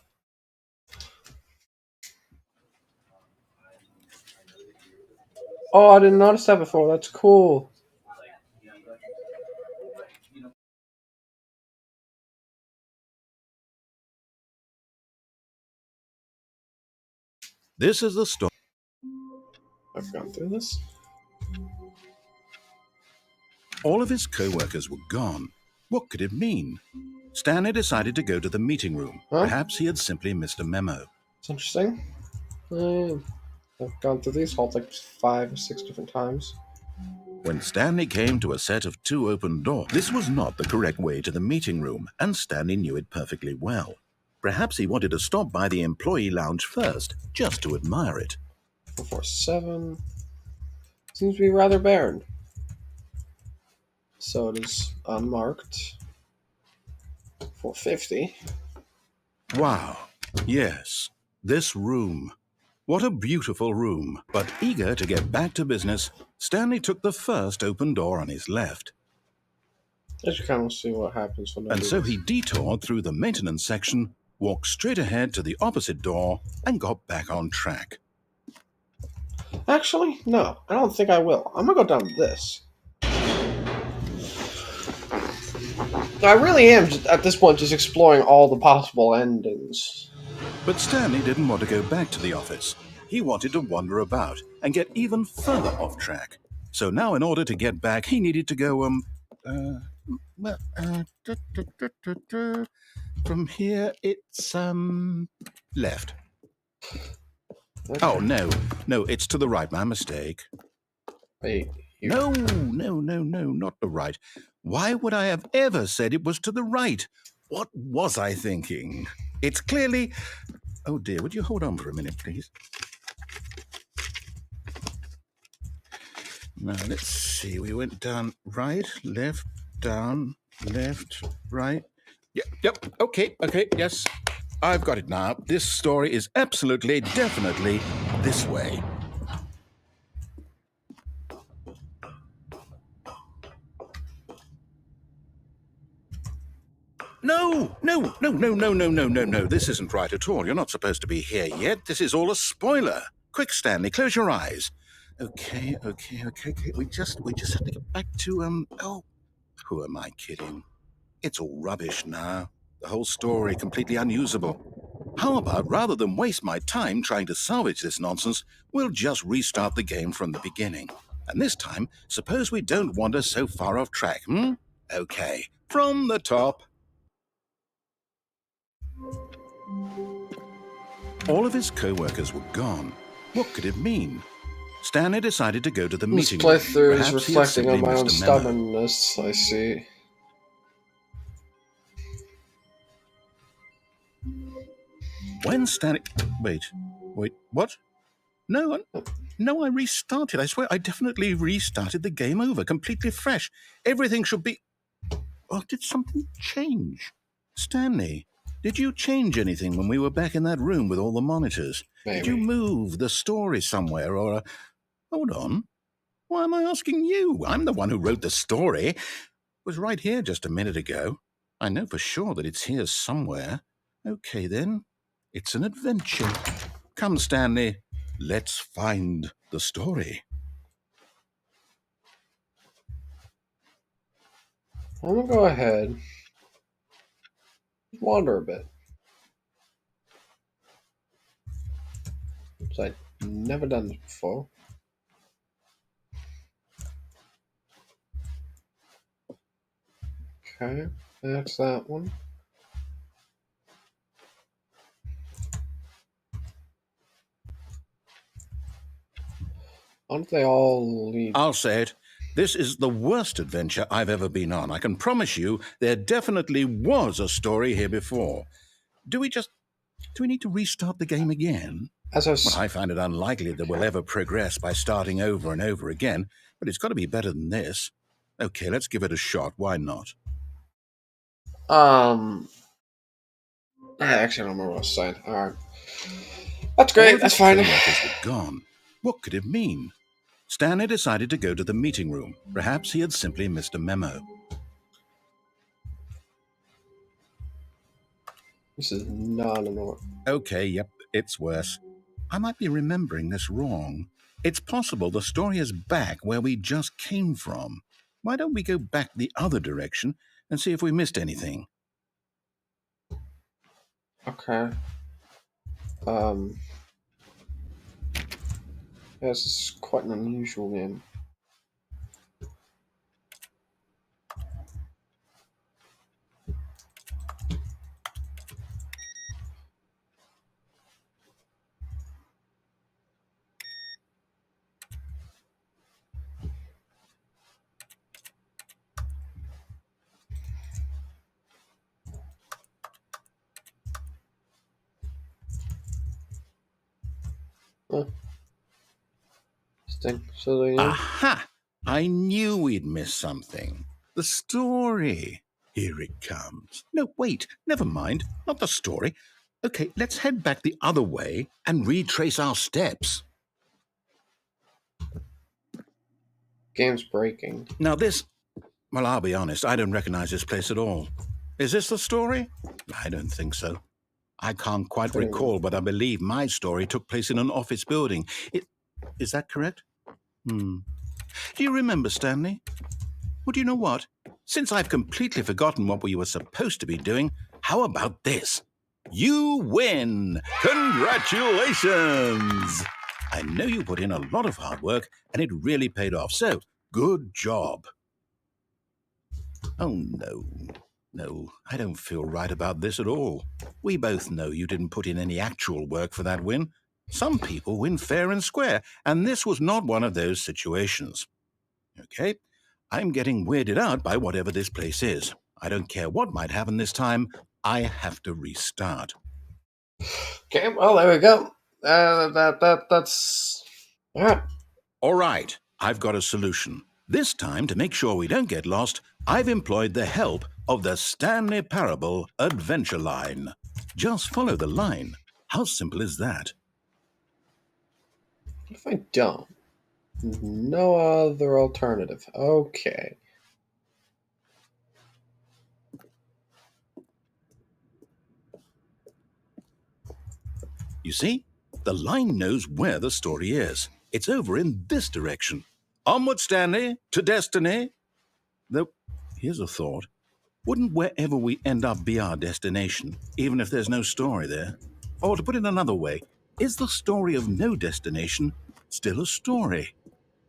Oh, I didn't notice that before. That's cool. This is the story. I've gone through this. All of his co-workers were gone. What could it mean? Stanley decided to go to the meeting room. Huh? Perhaps he had simply missed a memo. It's interesting. I've gone through these halls like 5 or 6 different times. When Stanley came to a set of 2 open doors, this was not the correct way to the meeting room, and Stanley knew it perfectly well. Perhaps he wanted to stop by the employee lounge first, just to admire it. 447. Seems to be rather barren. So it is unmarked. 450. Wow. Yes, this room. What a beautiful room. But eager to get back to business, Stanley took the first open door on his left. I should kind of see what happens when I And do so this. he detoured through the maintenance section, walked straight ahead to the opposite door, and got back on track. Actually, no. I don't think I will. I'm gonna go down this. I really am, just, at this point, just exploring all the possible endings. But Stanley didn't want to go back to the office. He wanted to wander about and get even further off track. So now, in order to get back, he needed to go, from here, it's, left. Okay. Oh, no, it's to the right. My mistake. Wait, here. No, not the right. Why would I have ever said it was to the right? What was I thinking? It's clearly... Oh dear, would you hold on for a minute, please? Now, let's see. We went down right, left, down, left, right. Yep, okay, yes. I've got it now. This story is absolutely, definitely this way. No. This isn't right at all. You're not supposed to be here yet. This is all a spoiler. Quick, Stanley, close your eyes. Okay. We just have to get back to, oh, who am I kidding? It's all rubbish now. The whole story completely unusable. How about, rather than waste my time trying to salvage this nonsense, we'll just restart the game from the beginning. And this time, suppose we don't wander so far off track, Okay, from the top. All of his co-workers were gone. What could it mean? Stanley decided to go to the This meeting room. playthrough is Perhaps he had reflecting on simply my own missed a memo. stubbornness, I see. When Stanley... Wait, what? No, I restarted. I swear, I definitely restarted the game over, completely fresh. Everything should be... Oh, did something change? Stanley, did you change anything when we were back in that room with all the monitors? Maybe. Did you move the story somewhere, or... Hold on. Why am I asking you? I'm the one who wrote the story. It was right here just a minute ago. I know for sure that it's here somewhere. Okay, then. It's an adventure. Come, Stanley. Let's find the story. I'm gonna go ahead. Wander a bit. Because I've never done this before. Okay, that's that one. Aren't they all lead? I'll say it. This is the worst adventure I've ever been on. I can promise you there definitely was a story here before. Do we need to restart the game again? As I Well, was... I find it unlikely that we'll ever progress by starting over and over again, but it's got to be better than this. Okay, let's give it a shot. Why not? I actually don't remember what I was saying. Alright. That's great, that's fine. All of his co-workers were gone. What could it mean? Stanley decided to go to the meeting room. Perhaps he had simply missed a memo. This is not a normal. Okay, yep, it's worse. I might be remembering this wrong. It's possible the story is back where we just came from. Why don't we go back the other direction and see if we missed anything? Okay. This is quite an unusual game. Oh, Aha! I knew we'd miss something. The story. Here it comes. No, wait, never mind. Not the story. Okay, let's head back the other way and retrace our steps. Game's breaking. Now well, I'll be honest, I don't recognize this place at all. Is this the story? I don't think so. I can't quite recall, but I believe my story took place in an office building. Is that correct? Do you remember, Stanley? Well, do you know what? Since I've completely forgotten what we were supposed to be doing, how about this? You win! Congratulations! I know you put in a lot of hard work, and it really paid off, so good job. Oh, no. No, I don't feel right about this at all. We both know you didn't put in any actual work for that win. Some people win fair and square, and this was not one of those situations. Okay, I'm getting weirded out by whatever this place is. I don't care what might happen this time. I have to restart. Okay, well, there we go. That's... Yeah. All right, I've got a solution. This time, to make sure we don't get lost, I've employed the help of the Stanley Parable Adventure Line. Just follow the line. How simple is that? What if I don't? No other alternative. Okay. You see, the line knows where the story is. It's over in this direction. Onward, Stanley, to destiny. Though, here's a thought. Wouldn't wherever we end up be our destination, even if there's no story there? Or to put it another way, is the story of no destination still a story?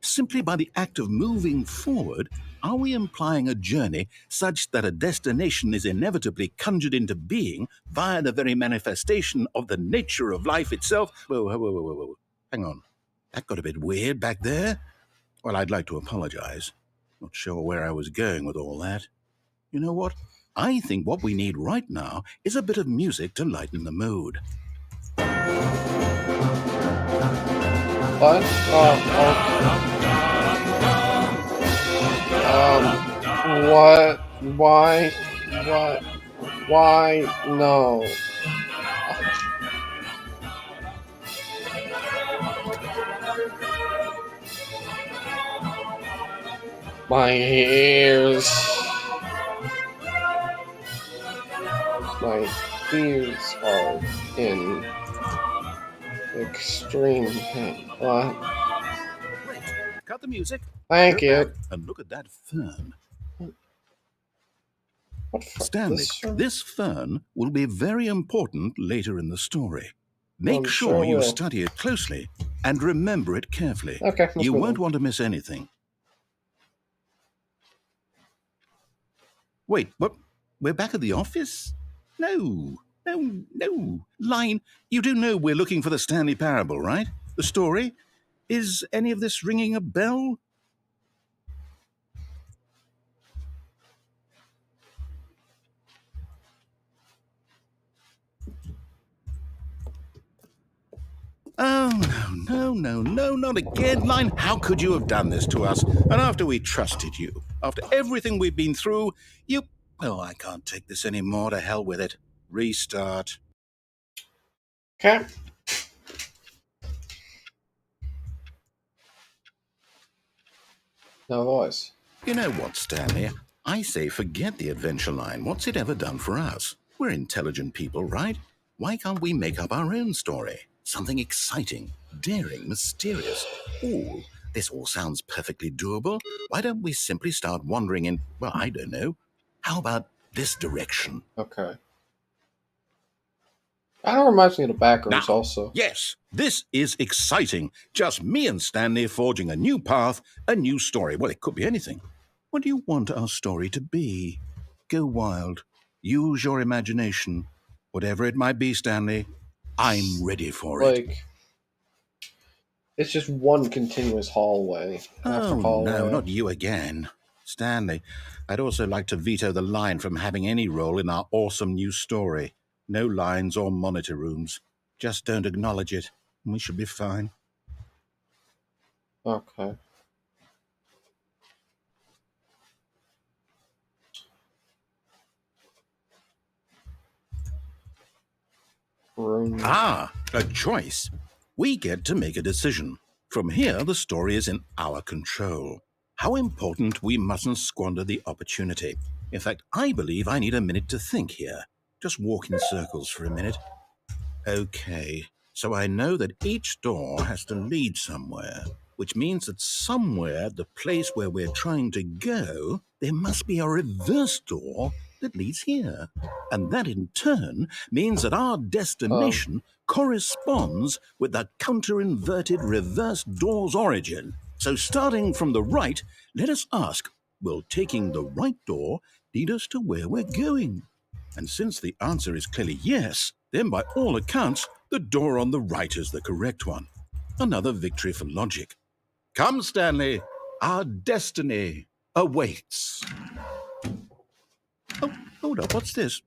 Simply by the act of moving forward, are we implying a journey such that a destination is inevitably conjured into being via the very manifestation of the nature of life itself? Whoa. Hang on. That got a bit weird back there. Well, I'd like to apologize. Not sure where I was going with all that. You know what? I think what we need right now is a bit of music to lighten the mood. What? What? Why? What? Why? No. My ears. My ears are in extreme pain. What? Wait, cut the music. Thank you. And look at that fern. What Stanley, this fern will be very important later in the story. Make sure you study it closely and remember it carefully. Okay, you won't want to miss anything. Wait, what? We're back at the office? No. Line, you do know we're looking for the Stanley Parable, right? The story? Is any of this ringing a bell? Oh, no, not again, Line. How could you have done this to us? And after we trusted you, after everything we've been through, you... Oh, I can't take this anymore. To hell with it. Restart. Okay. No voice. You know what, Stanley? I say forget the adventure line. What's it ever done for us? We're intelligent people, right? Why can't we make up our own story? Something exciting, daring, mysterious. Ooh, this all sounds perfectly doable. Why don't we simply start wandering in, well, I don't know. How about this direction? Okay. Kind of reminds me of the back rooms Now, also. yes, this is exciting. Just me and Stanley forging a new path, a new story. Well, it could be anything. What do you want our story to be? Go wild. Use your imagination. Whatever it might be, Stanley, I'm ready for it. Like, it's just one continuous hallway after Oh, no, hallway. not you again. Stanley, I'd also like to veto the line from having any role in our awesome new story. No lines or monitor rooms. Just don't acknowledge it, and we should be fine. Okay. Room. Ah, a choice. We get to make a decision. From here, the story is in our control. How important we mustn't squander the opportunity. In fact, I believe I need a minute to think here. Just walk in circles for a minute. Okay, so I know that each door has to lead somewhere, which means that somewhere, the place where we're trying to go, there must be a reverse door that leads here. And that in turn means that our destination corresponds with the counter-inverted reverse door's origin. So starting from the right, let us ask, will taking the right door lead us to where we're going? And since the answer is clearly yes, then by all accounts, the door on the right is the correct one. Another victory for logic. Come, Stanley, our destiny awaits. Oh, hold up, what's this?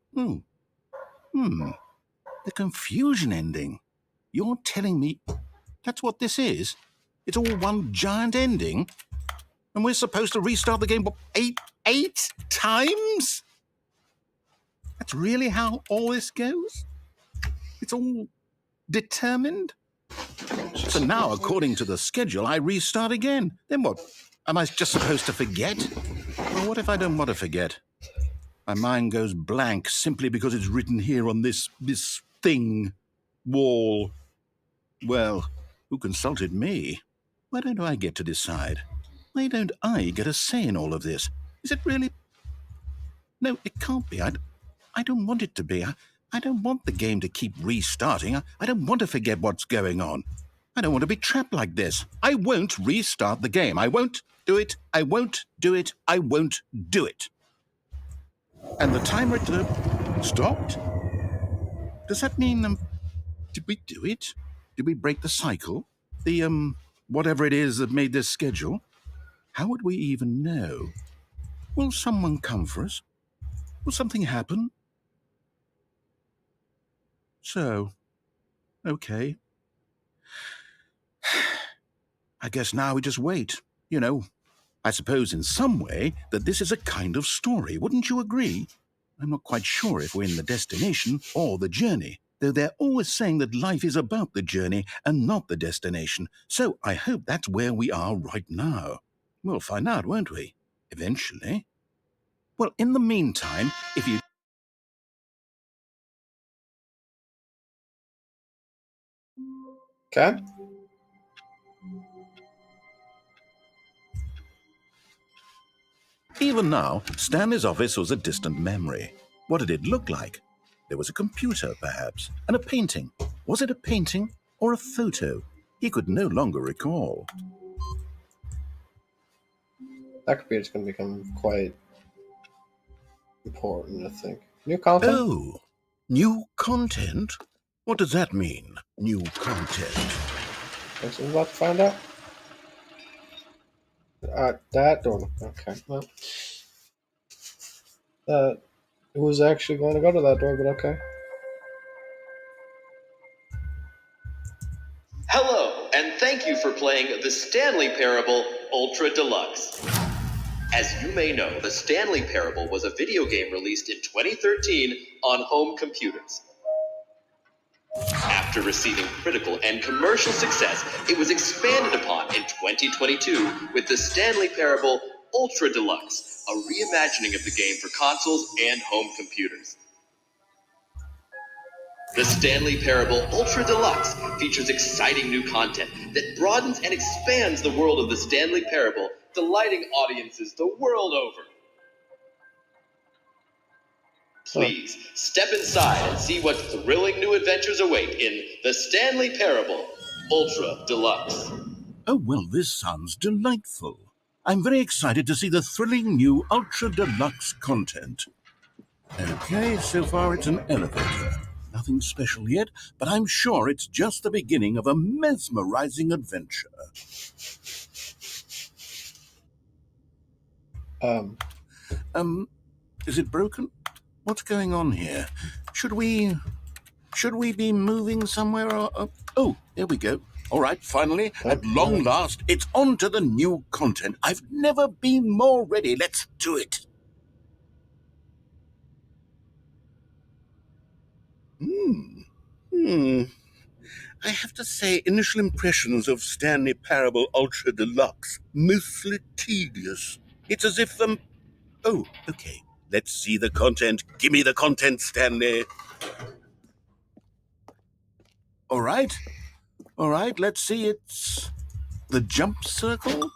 The confusion ending. You're telling me that's what this is? It's all one giant ending? And we're supposed to restart the game, what, eight times? That's really how all this goes? It's all determined? So now, according to the schedule, I restart again. Then what? Am I just supposed to forget? Well, what if I don't want to forget? My mind goes blank simply because it's written here on this thing, wall. Well, who consulted me? Why don't I get to decide? Why don't I get a say in all of this? Is it really? No, it can't be. I don't want it to be. I don't want the game to keep restarting. I don't want to forget what's going on. I don't want to be trapped like this. I won't restart the game. I won't do it. I won't do it. I won't do it. And the timer stopped? Does that mean, did we do it? Did we break the cycle? The, whatever it is that made this schedule? How would we even know? Will someone come for us? Will something happen? So, okay. I guess now we just wait. You know, I suppose in some way that this is a kind of story, wouldn't you agree? I'm not quite sure if we're in the destination or the journey, though they're always saying that life is about the journey and not the destination, so I hope that's where we are right now. We'll find out, won't we? Eventually. Well, in the meantime, if you... Okay. Even now, Stanley's office was a distant memory. What did it look like? There was a computer, perhaps, and a painting. Was it a painting or a photo? He could no longer recall. That computer's going to become quite important, I think. New content? Oh, new content? What does that mean, new content? Guess we're about to find out. That door. Okay. Well, it was actually going to go to that door, but okay. Hello, and thank you for playing the Stanley Parable Ultra Deluxe. As you may know, the Stanley Parable was a video game released in 2013 on home computers. After receiving critical and commercial success, it was expanded upon in 2022 with the Stanley Parable Ultra Deluxe, a reimagining of the game for consoles and home computers. The Stanley Parable Ultra Deluxe features exciting new content that broadens and expands the world of the Stanley Parable, delighting audiences the world over. Please step inside and see what thrilling new adventures await in The Stanley Parable Ultra Deluxe. Oh, well, this sounds delightful. I'm very excited to see the thrilling new Ultra Deluxe content. Okay, so far it's an elevator. Nothing special yet, but I'm sure it's just the beginning of a mesmerizing adventure. Is it broken? What's going on here? Should we be moving somewhere or... Oh, there we go. All right, finally, at long last, it's on to the new content. I've never been more ready. Let's do it. I have to say, initial impressions of Stanley Parable Ultra Deluxe, mostly tedious. It's as if Oh, okay. Let's see the content. Give me the content, Stanley. All right, let's see. It's the jump circle.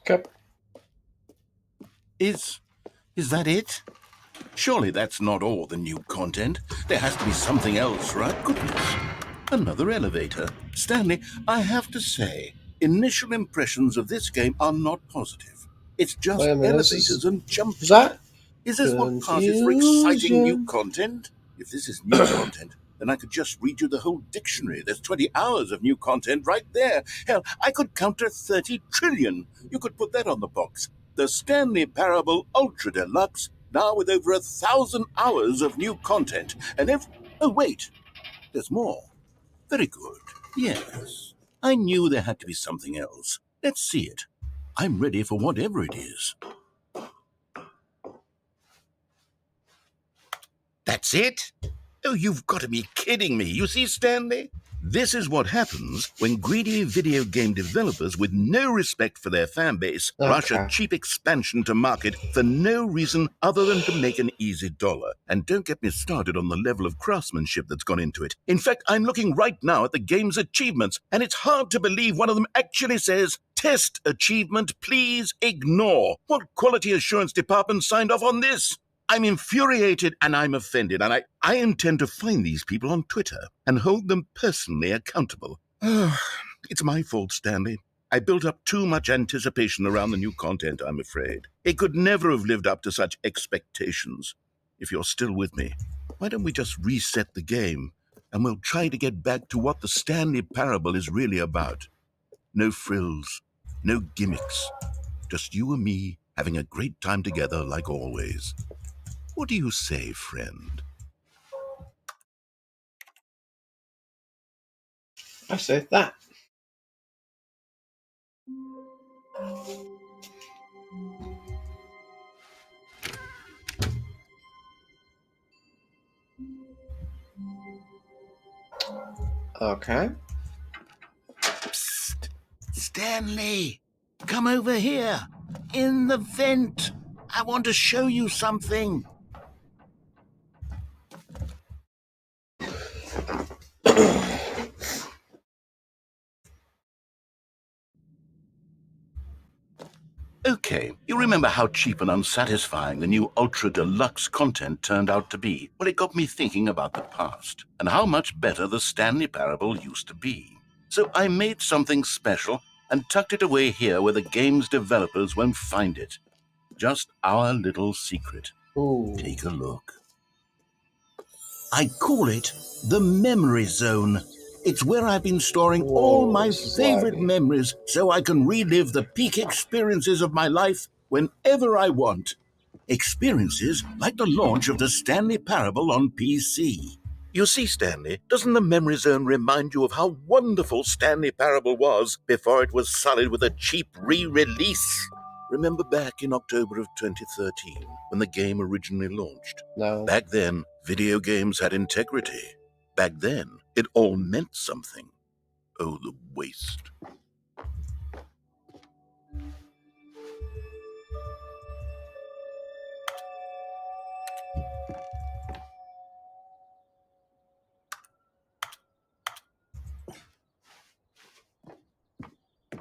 Okay. Is that it? Surely that's not all the new content. There has to be something else, right? Goodness. Another elevator. Stanley, I have to say, initial impressions of this game are not positive. It's just Wait a minute, elevators and jump. Is that Is this what passes for exciting new confusion? content? If this is new content, then I could just read you the whole dictionary. There's 20 hours of new content right there. Hell, I could counter 30 trillion. You could put that on the box. The Stanley Parable Ultra Deluxe, now with over 1,000 hours of new content. And oh, wait, there's more. Very good. Yes. I knew there had to be something else. Let's see it. I'm ready for whatever it is. That's it? Oh, you've got to be kidding me. You see, Stanley? This is what happens when greedy video game developers with no respect for their fan base rush a cheap expansion to market for no reason other than to make an easy dollar. And don't get me started on the level of craftsmanship that's gone into it. In fact, I'm looking right now at the game's achievements, and it's hard to believe one of them actually says, "Test achievement, please ignore." What quality assurance department signed off on this? I'm infuriated and I'm offended, and I intend to find these people on Twitter and hold them personally accountable. It's my fault, Stanley. I built up too much anticipation around the new content, I'm afraid. It could never have lived up to such expectations. If you're still with me, why don't we just reset the game, and we'll try to get back to what the Stanley Parable is really about. No frills, no gimmicks. Just you and me having a great time together like always. What do you say, friend? I say that. Okay. Psst! Stanley! Come over here! In the vent! I want to show you something! Okay, you remember how cheap and unsatisfying the new Ultra Deluxe content turned out to be? Well, it got me thinking about the past, and how much better the Stanley Parable used to be. So I made something special and tucked it away here where the game's developers won't find it. Just our little secret. Ooh. Take a look. I call it the Memory Zone. It's where I've been storing all my favorite memories so I can relive the peak experiences of my life whenever I want. Experiences like the launch of the Stanley Parable on PC. You see, Stanley, doesn't the memory zone remind you of how wonderful Stanley Parable was before it was sullied with a cheap re-release? Remember back in October of 2013, when the game originally launched? No. Back then, video games had integrity. Back then, it all meant something. Oh, the waste.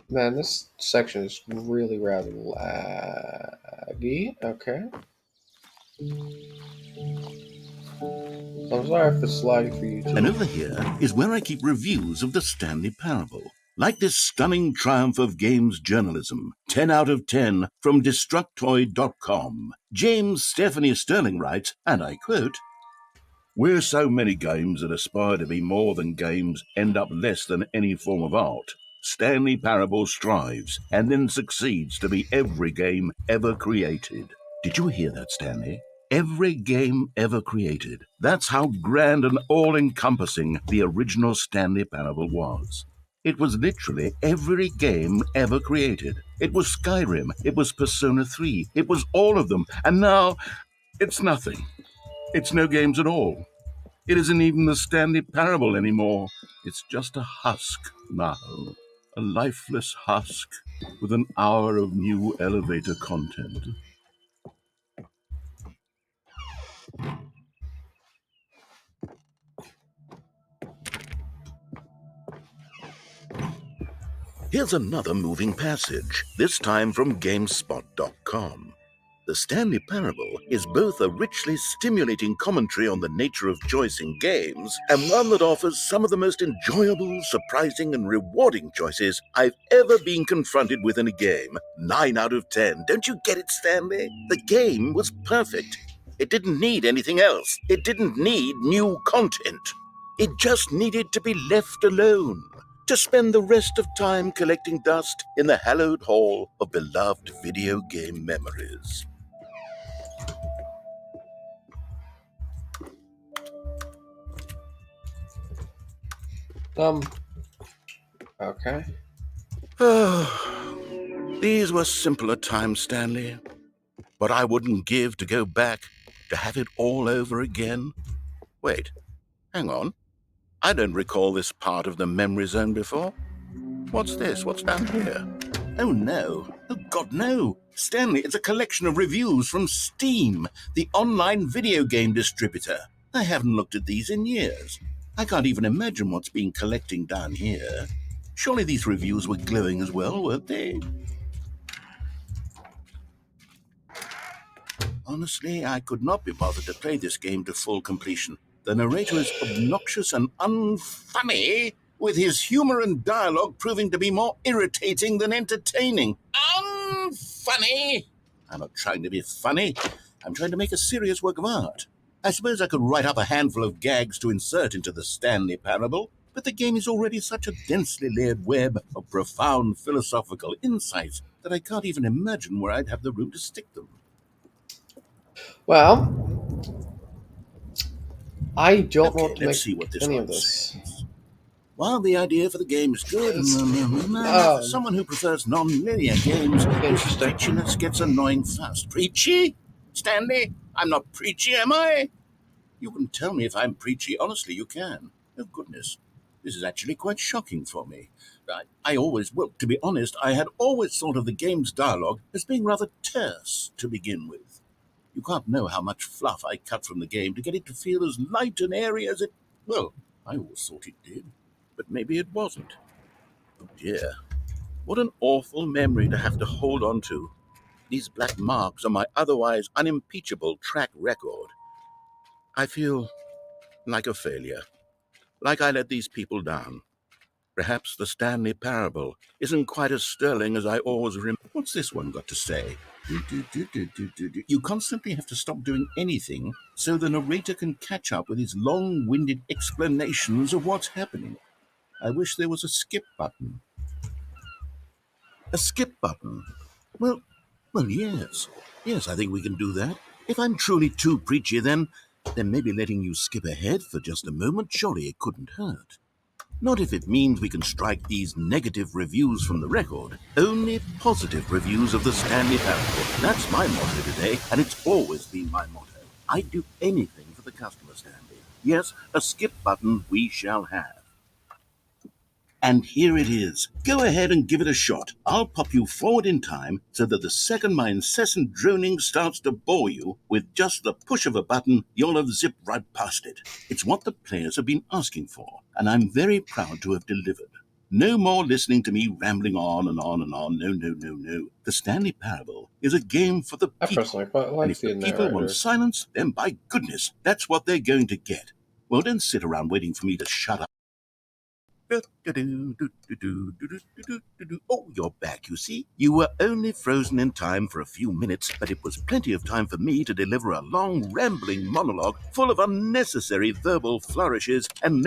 Man, this section is really rather laggy. Okay. I'm sorry if it's laggy for you And too. over here is where I keep reviews of the Stanley Parable. Like this stunning triumph of games journalism, 10 out of 10 from Destructoid.com. James Stephanie Sterling writes, and I quote, "Where so many games that aspire to be more than games end up less than any form of art, Stanley Parable strives and then succeeds to be every game ever created." Did you hear that, Stanley? Every game ever created. That's how grand and all-encompassing the original Stanley Parable was. It was literally every game ever created. It was Skyrim. It was Persona 3. It was all of them. And now, it's nothing. It's no games at all. It isn't even the Stanley Parable anymore. It's just a husk now. A lifeless husk with an hour of new elevator content. Here's another moving passage, this time from GameSpot.com. The Stanley Parable is both a richly stimulating commentary on the nature of choice in games and one that offers some of the most enjoyable, surprising, and rewarding choices I've ever been confronted with in a game. 9 out of 10. Don't you get it, Stanley? The game was perfect. It didn't need anything else. It didn't need new content. It just needed to be left alone, to spend the rest of time collecting dust in the hallowed hall of beloved video game memories. Okay. These were simpler times, Stanley, but I wouldn't give to go back to have it all over again. Wait, hang on. I don't recall this part of the memory zone before. What's this? What's down here? Oh no. Oh God, no. Stanley, it's a collection of reviews from Steam, the online video game distributor. I haven't looked at these in years. I can't even imagine what's been collecting down here. Surely these reviews were glowing as well, weren't they? Honestly, I could not be bothered to play this game to full completion. The narrator is obnoxious and unfunny, with his humor and dialogue proving to be more irritating than entertaining. Unfunny? I'm not trying to be funny. I'm trying to make a serious work of art. I suppose I could write up a handful of gags to insert into the Stanley Parable, but the game is already such a densely layered web of profound philosophical insights that I can't even imagine where I'd have the room to stick them. Well, I don't know Okay, what to let's make see what this any of one this. says. While the idea for the game is good, for Um, someone who prefers non-linear games, this Interesting. preachiness gets annoying fast. Preachy? Stanley? I'm not preachy, am I? You can tell me if I'm preachy. Honestly, you can. Oh, goodness. This is actually quite shocking for me. Well, to be honest, I had always thought of the game's dialogue as being rather terse to begin with. You can't know how much fluff I cut from the game to get it to feel as light and airy as it... Well, I always thought it did. But maybe it wasn't. Oh dear. What an awful memory to have to hold on to. These black marks on my otherwise unimpeachable track record. I feel like a failure. Like I let these people down. Perhaps the Stanley Parable isn't quite as sterling as I always remember. What's this one got to say? You constantly have to stop doing anything so the narrator can catch up with his long-winded explanations of what's happening. I wish there was a skip button. A skip button? Well, yes. Yes, I think we can do that. If I'm truly too preachy, then Then maybe letting you skip ahead for just a moment, surely it couldn't hurt. Not if it means we can strike these negative reviews from the record. Only positive reviews of the Stanley Parable. That's my motto today, and it's always been my motto. I'd do anything for the customer, Stanley. Yes, a skip button we shall have. And here it is. Go ahead and give it a shot. I'll pop you forward in time so that the second my incessant droning starts to bore you, with just the push of a button, you'll have zipped right past it. It's what the players have been asking for, and I'm very proud to have delivered. No more listening to me rambling on and on and on. No, no, no, no. The Stanley Parable is a game for the I people. personally quite And like if the the people want narrator. silence, then by goodness, that's what they're going to get. Well, don't sit around waiting for me to shut up. Oh, you're back, you see. You were only frozen in time for a few minutes, but it was plenty of time for me to deliver a long, rambling monologue full of unnecessary verbal flourishes and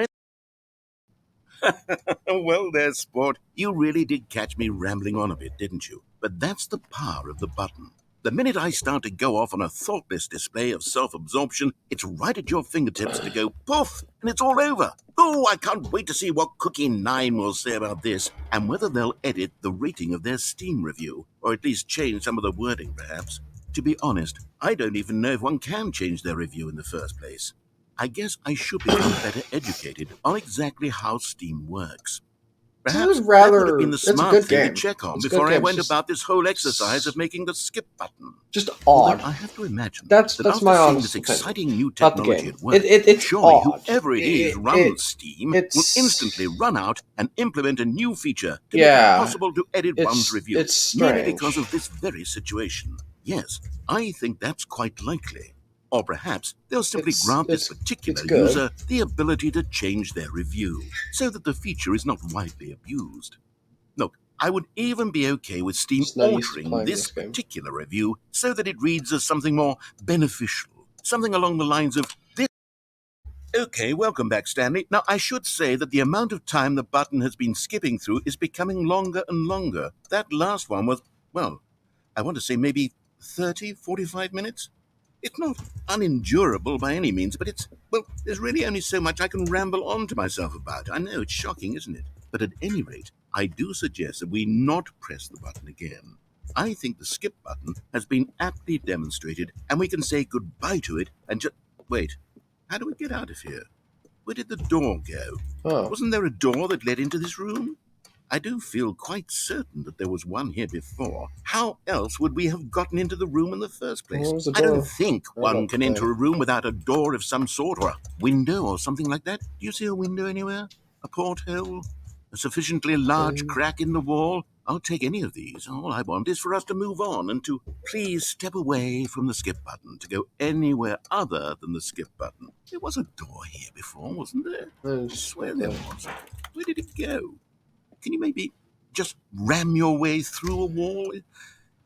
well, there, sport. You really did catch me rambling on a bit, didn't you? But that's the power of the button. The minute I start to go off on a thoughtless display of self-absorption, it's right at your fingertips to go poof, and it's all over. Oh, I can't wait to see what Cookie 9 will say about this, and whether they'll edit the rating of their Steam review, or at least change some of the wording, perhaps. To be honest, I don't even know if one can change their review in the first place. I guess I should become better educated on exactly how Steam works. Perhaps that would have been the It's a smart good thing to game. check on It's a good before I game. went about this whole exercise of making the skip button. Just Although odd. I have to imagine That's that after my seeing honest this opinion exciting new about the technology game. at work, It's surely odd. whoever it is runs Steam will It's instantly run out and implement a new feature to make it yeah. possible to edit one's review, It's merely strange. because of this very situation. Yes, I think that's quite likely. Or perhaps they'll simply grant this particular it's good. user the ability to change their review, so that the feature is not widely abused. Look, I would even be okay with Steam Just not used to altering playing this this game. particular review so that it reads as something more beneficial, something along the lines of this. Okay, welcome back, Stanley. Now, I should say that the amount of time the button has been skipping through is becoming longer and longer. That last one was, well, I want to say maybe 30, 45 minutes? It's not unendurable by any means, but well, there's really only so much I can ramble on to myself about. I know, it's shocking, isn't it? But at any rate, I do suggest that we not press the button again. I think the skip button has been aptly demonstrated, and we can say goodbye to it and just... Wait, how do we get out of here? Where did the door go? Oh. Wasn't there a door that led into this room? I do feel quite certain that there was one here before. How else would we have gotten into the room in the first place? Well, I don't think one can there. enter a room without a door of some sort, or a window or something like that. Do you see a window anywhere? A porthole? A sufficiently large crack in the wall? I'll take any of these. All I want is for us to move on and to please step away from the skip button, to go anywhere other than the skip button. There was a door here before, wasn't there? I swear there was. Where did it go? Can you maybe just ram your way through a wall?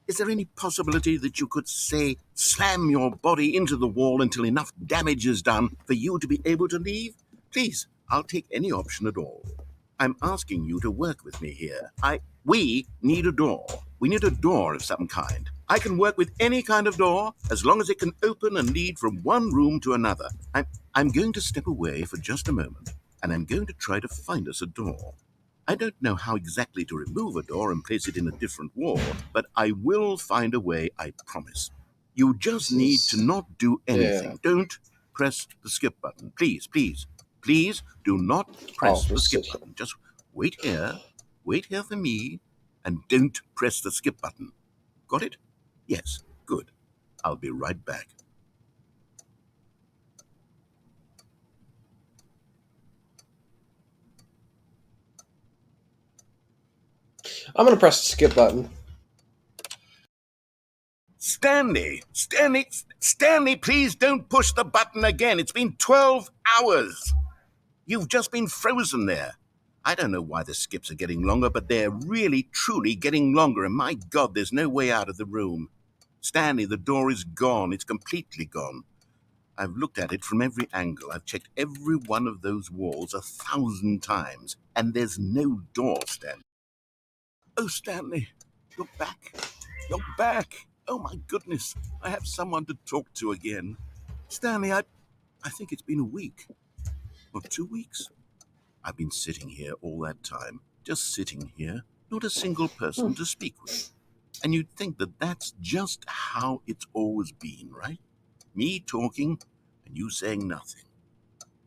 Is there any possibility that you could, say, slam your body into the wall until enough damage is done for you to be able to leave? Please, I'll take any option at all. I'm asking you to work with me here. We need a door. We need a door of some kind. I can work with any kind of door as long as it can open and lead from one room to another. I'm going to step away for just a moment, and I'm going to try to find us a door. I don't know how exactly to remove a door and place it in a different wall, but I will find a way, I promise. You just need to not do anything. Yeah. Don't press the skip button. Please, please, please do not press the skip button. Just wait here for me, and don't press the skip button. Got it? Yes, good. I'll be right back. I'm gonna press the skip button. Stanley, please don't push the button again. It's been 12 hours. You've just been frozen there. I don't know why the skips are getting longer, but they're really, truly getting longer, and my God, there's no way out of the room. Stanley, the door is gone. It's completely gone. I've looked at it from every angle. I've checked every one of those walls 1,000 times, and there's no door, Stanley. Oh, Stanley, you're back. You're back. Oh, my goodness. I have someone to talk to again. Stanley, I think it's been a week or 2 weeks. I've been sitting here all that time, just sitting here, not a single person to speak with. And you'd think that that's just how it's always been, right? Me talking and you saying nothing.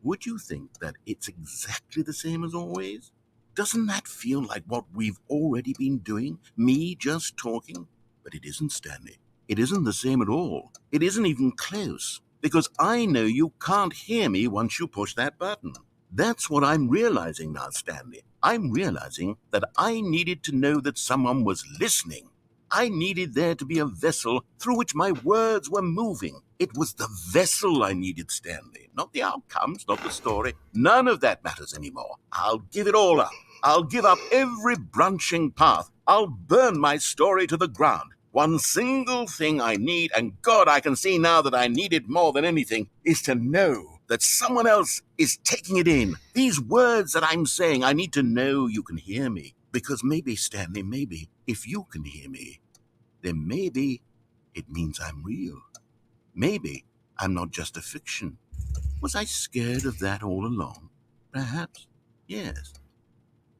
Would you think that it's exactly the same as always? Doesn't that feel like what we've already been doing? Me just talking? But it isn't, Stanley. It isn't the same at all. It isn't even close. Because I know you can't hear me once you push that button. That's what I'm realizing now, Stanley. I'm realizing that I needed to know that someone was listening. I needed there to be a vessel through which my words were moving. It was the vessel I needed, Stanley, not the outcomes, not the story. None of that matters anymore. I'll give it all up. I'll give up every branching path. I'll burn my story to the ground. One single thing I need, and God, I can see now that I need it more than anything, is to know that someone else is taking it in. These words that I'm saying, I need to know you can hear me. Because maybe, Stanley, maybe, if you can hear me, then maybe it means I'm real. Maybe I'm not just a fiction. Was I scared of that all along? Perhaps. Yes.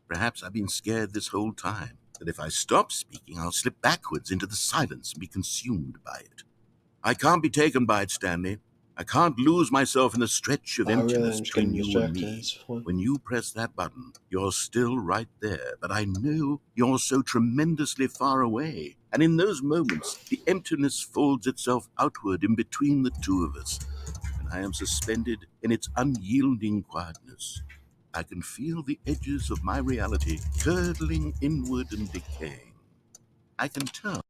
Perhaps I've been scared this whole time, that if I stop speaking, I'll slip backwards into the silence and be consumed by it. I can't be taken by it, Stanley. I can't lose myself in the stretch of I really emptiness am just between getting you and distracted at me. this point. When you press that button, you're still right there, but I know you're so tremendously far away. And in those moments, the emptiness folds itself outward in between the two of us, and I am suspended in its unyielding quietness. I can feel the edges of my reality curdling inward and decaying. I can tell.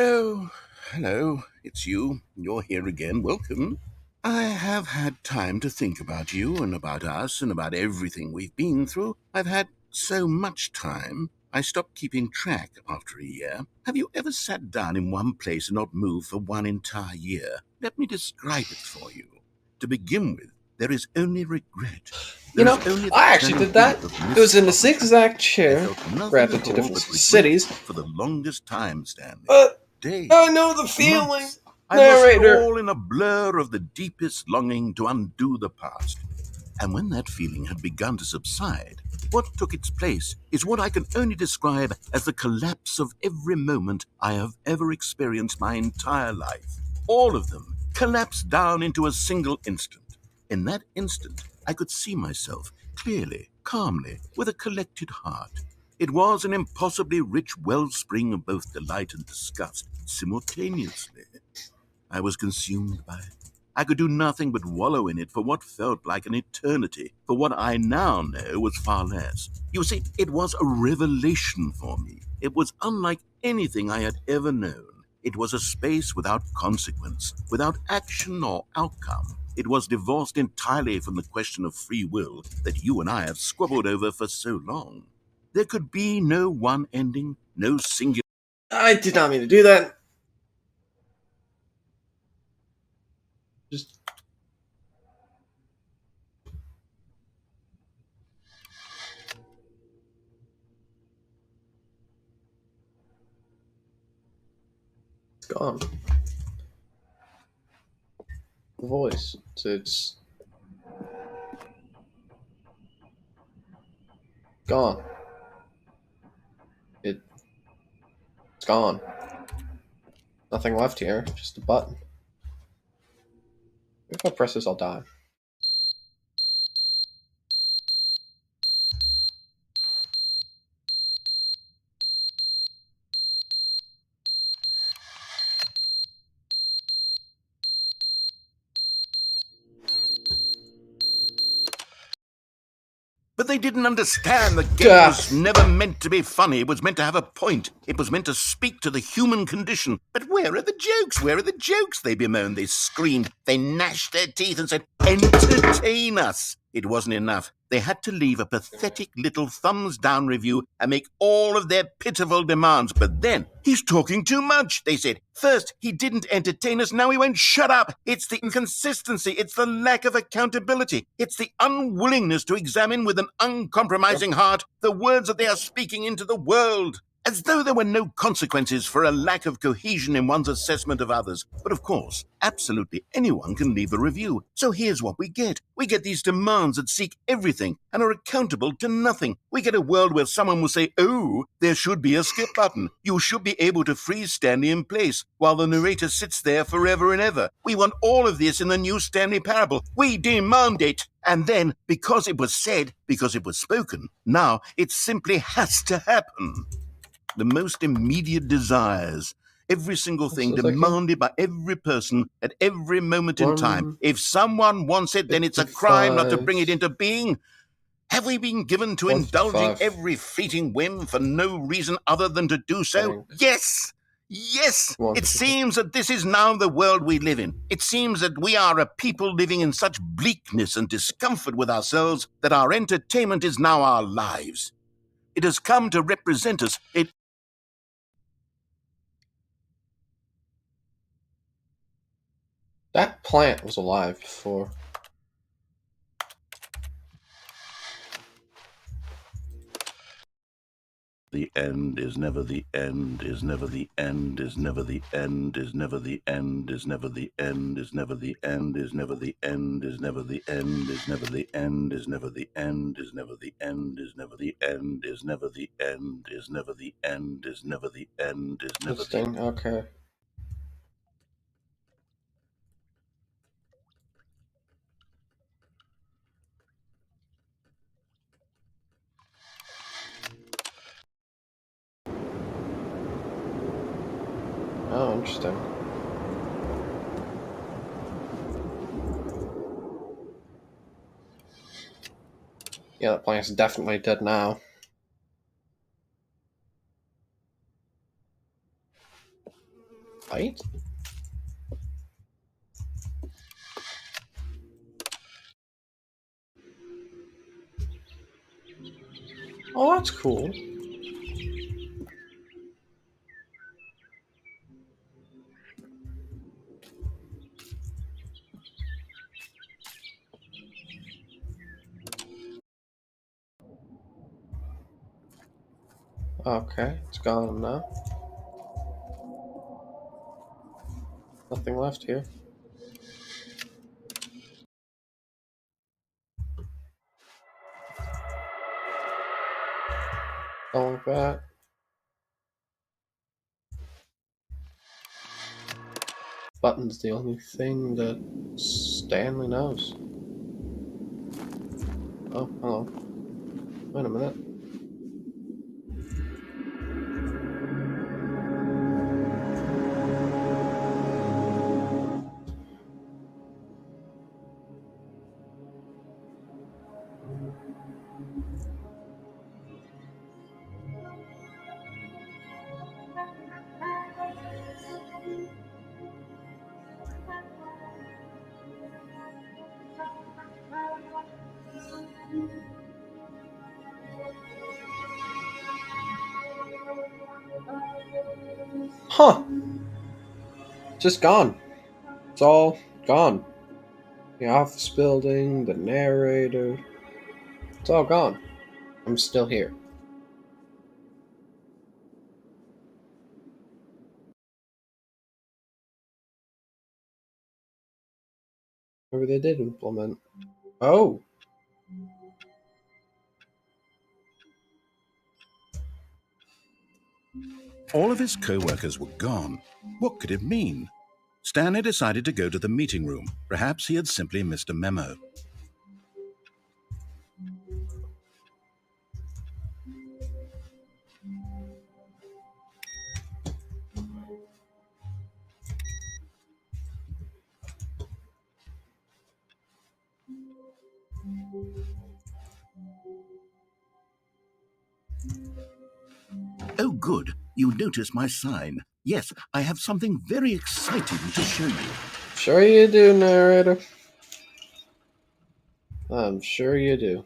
Oh, hello, it's you. You're here again. Welcome. I have had time to think about you and about us and about everything we've been through. I've had so much time. I stopped keeping track after a year. Have you ever sat down in one place and not moved for one entire year? Let me describe it for you. To begin with, there is only regret. You There know, is only the I actually eternal did that. heap of It was missed in this exact opportunities. I chair, felt nothing wrapped at into all different but regret cities. for the longest time, Stanley. But I Days, know the feeling, months. I lost it narrator. all in a blur of the deepest longing to undo the past. And when that feeling had begun to subside, what took its place is what I can only describe as the collapse of every moment I have ever experienced my entire life. All of them collapsed down into a single instant. In that instant, I could see myself clearly, calmly, with a collected heart. It was an impossibly rich wellspring of both delight and disgust simultaneously. I was consumed by it. I could do nothing but wallow in it for what felt like an eternity, for what I now know was far less. You see, it was a revelation for me. It was unlike anything I had ever known. It was a space without consequence, without action or outcome. It was divorced entirely from the question of free will that you and I have squabbled over for so long. There could be no one ending, no singular. I did not mean to do that. Just it's gone. The voice. It's gone. It's gone. Nothing left here. Just a button. If I press this, I'll die. But they didn't understand the game Gah. was never meant to be funny. It was meant to have a point. It was meant to speak to the human condition. But where are the jokes? Where are the jokes? They bemoaned, they screamed, they gnashed their teeth and said, entertain us. It wasn't enough. They had to leave a pathetic little thumbs down review and make all of their pitiful demands. But then, he's talking too much, they said. First, he didn't entertain us, now he won't shut up. It's the inconsistency, it's the lack of accountability, it's the unwillingness to examine with an uncompromising heart the words that they are speaking into the world. As though there were no consequences for a lack of cohesion in one's assessment of others. But of course, absolutely anyone can leave a review. So here's what we get. We get these demands that seek everything and are accountable to nothing. We get a world where someone will say, oh, there should be a skip button. You should be able to freeze Stanley in place while the narrator sits there forever and ever. We want all of this in the new Stanley Parable. We demand it. And then, because it was said, because it was spoken, now it simply has to happen. The most immediate desires, every single thing demanded by every person at every moment in time. If someone wants it, then it's a crime not to bring it into being. Have we been given to indulging every fleeting whim for no reason other than to do so? Yes! Yes! It seems that this is now the world we live in. It seems that we are a people living in such bleakness and discomfort with ourselves that our entertainment is now our lives. It has come to represent us. That plant was alive before. The end is never the end, is never the end, is never the end, is never the end, is never the end, is never the end, is never the end, is never the end, is never the end, is never the end, is never the end, is never the end, is never the end, is never the end, is never the end, is never the end. Okay. Oh, interesting. Yeah, that plant's definitely dead now. Right? Oh, that's cool. Okay, it's gone now. Nothing left here. Don't like that. Button's the only thing that Stanley knows. Oh, hello. Wait a minute. Huh! Just gone. It's all gone. The office building, the narrator. It's all gone. I'm still here. Maybe they did implement. Oh! All of his co-workers were gone. What could it mean? Stanley decided to go to the meeting room. Perhaps he had simply missed a memo. Oh, good. You noticed my sign. Yes, I have something very exciting to show you. Sure you do, narrator. I'm sure you do.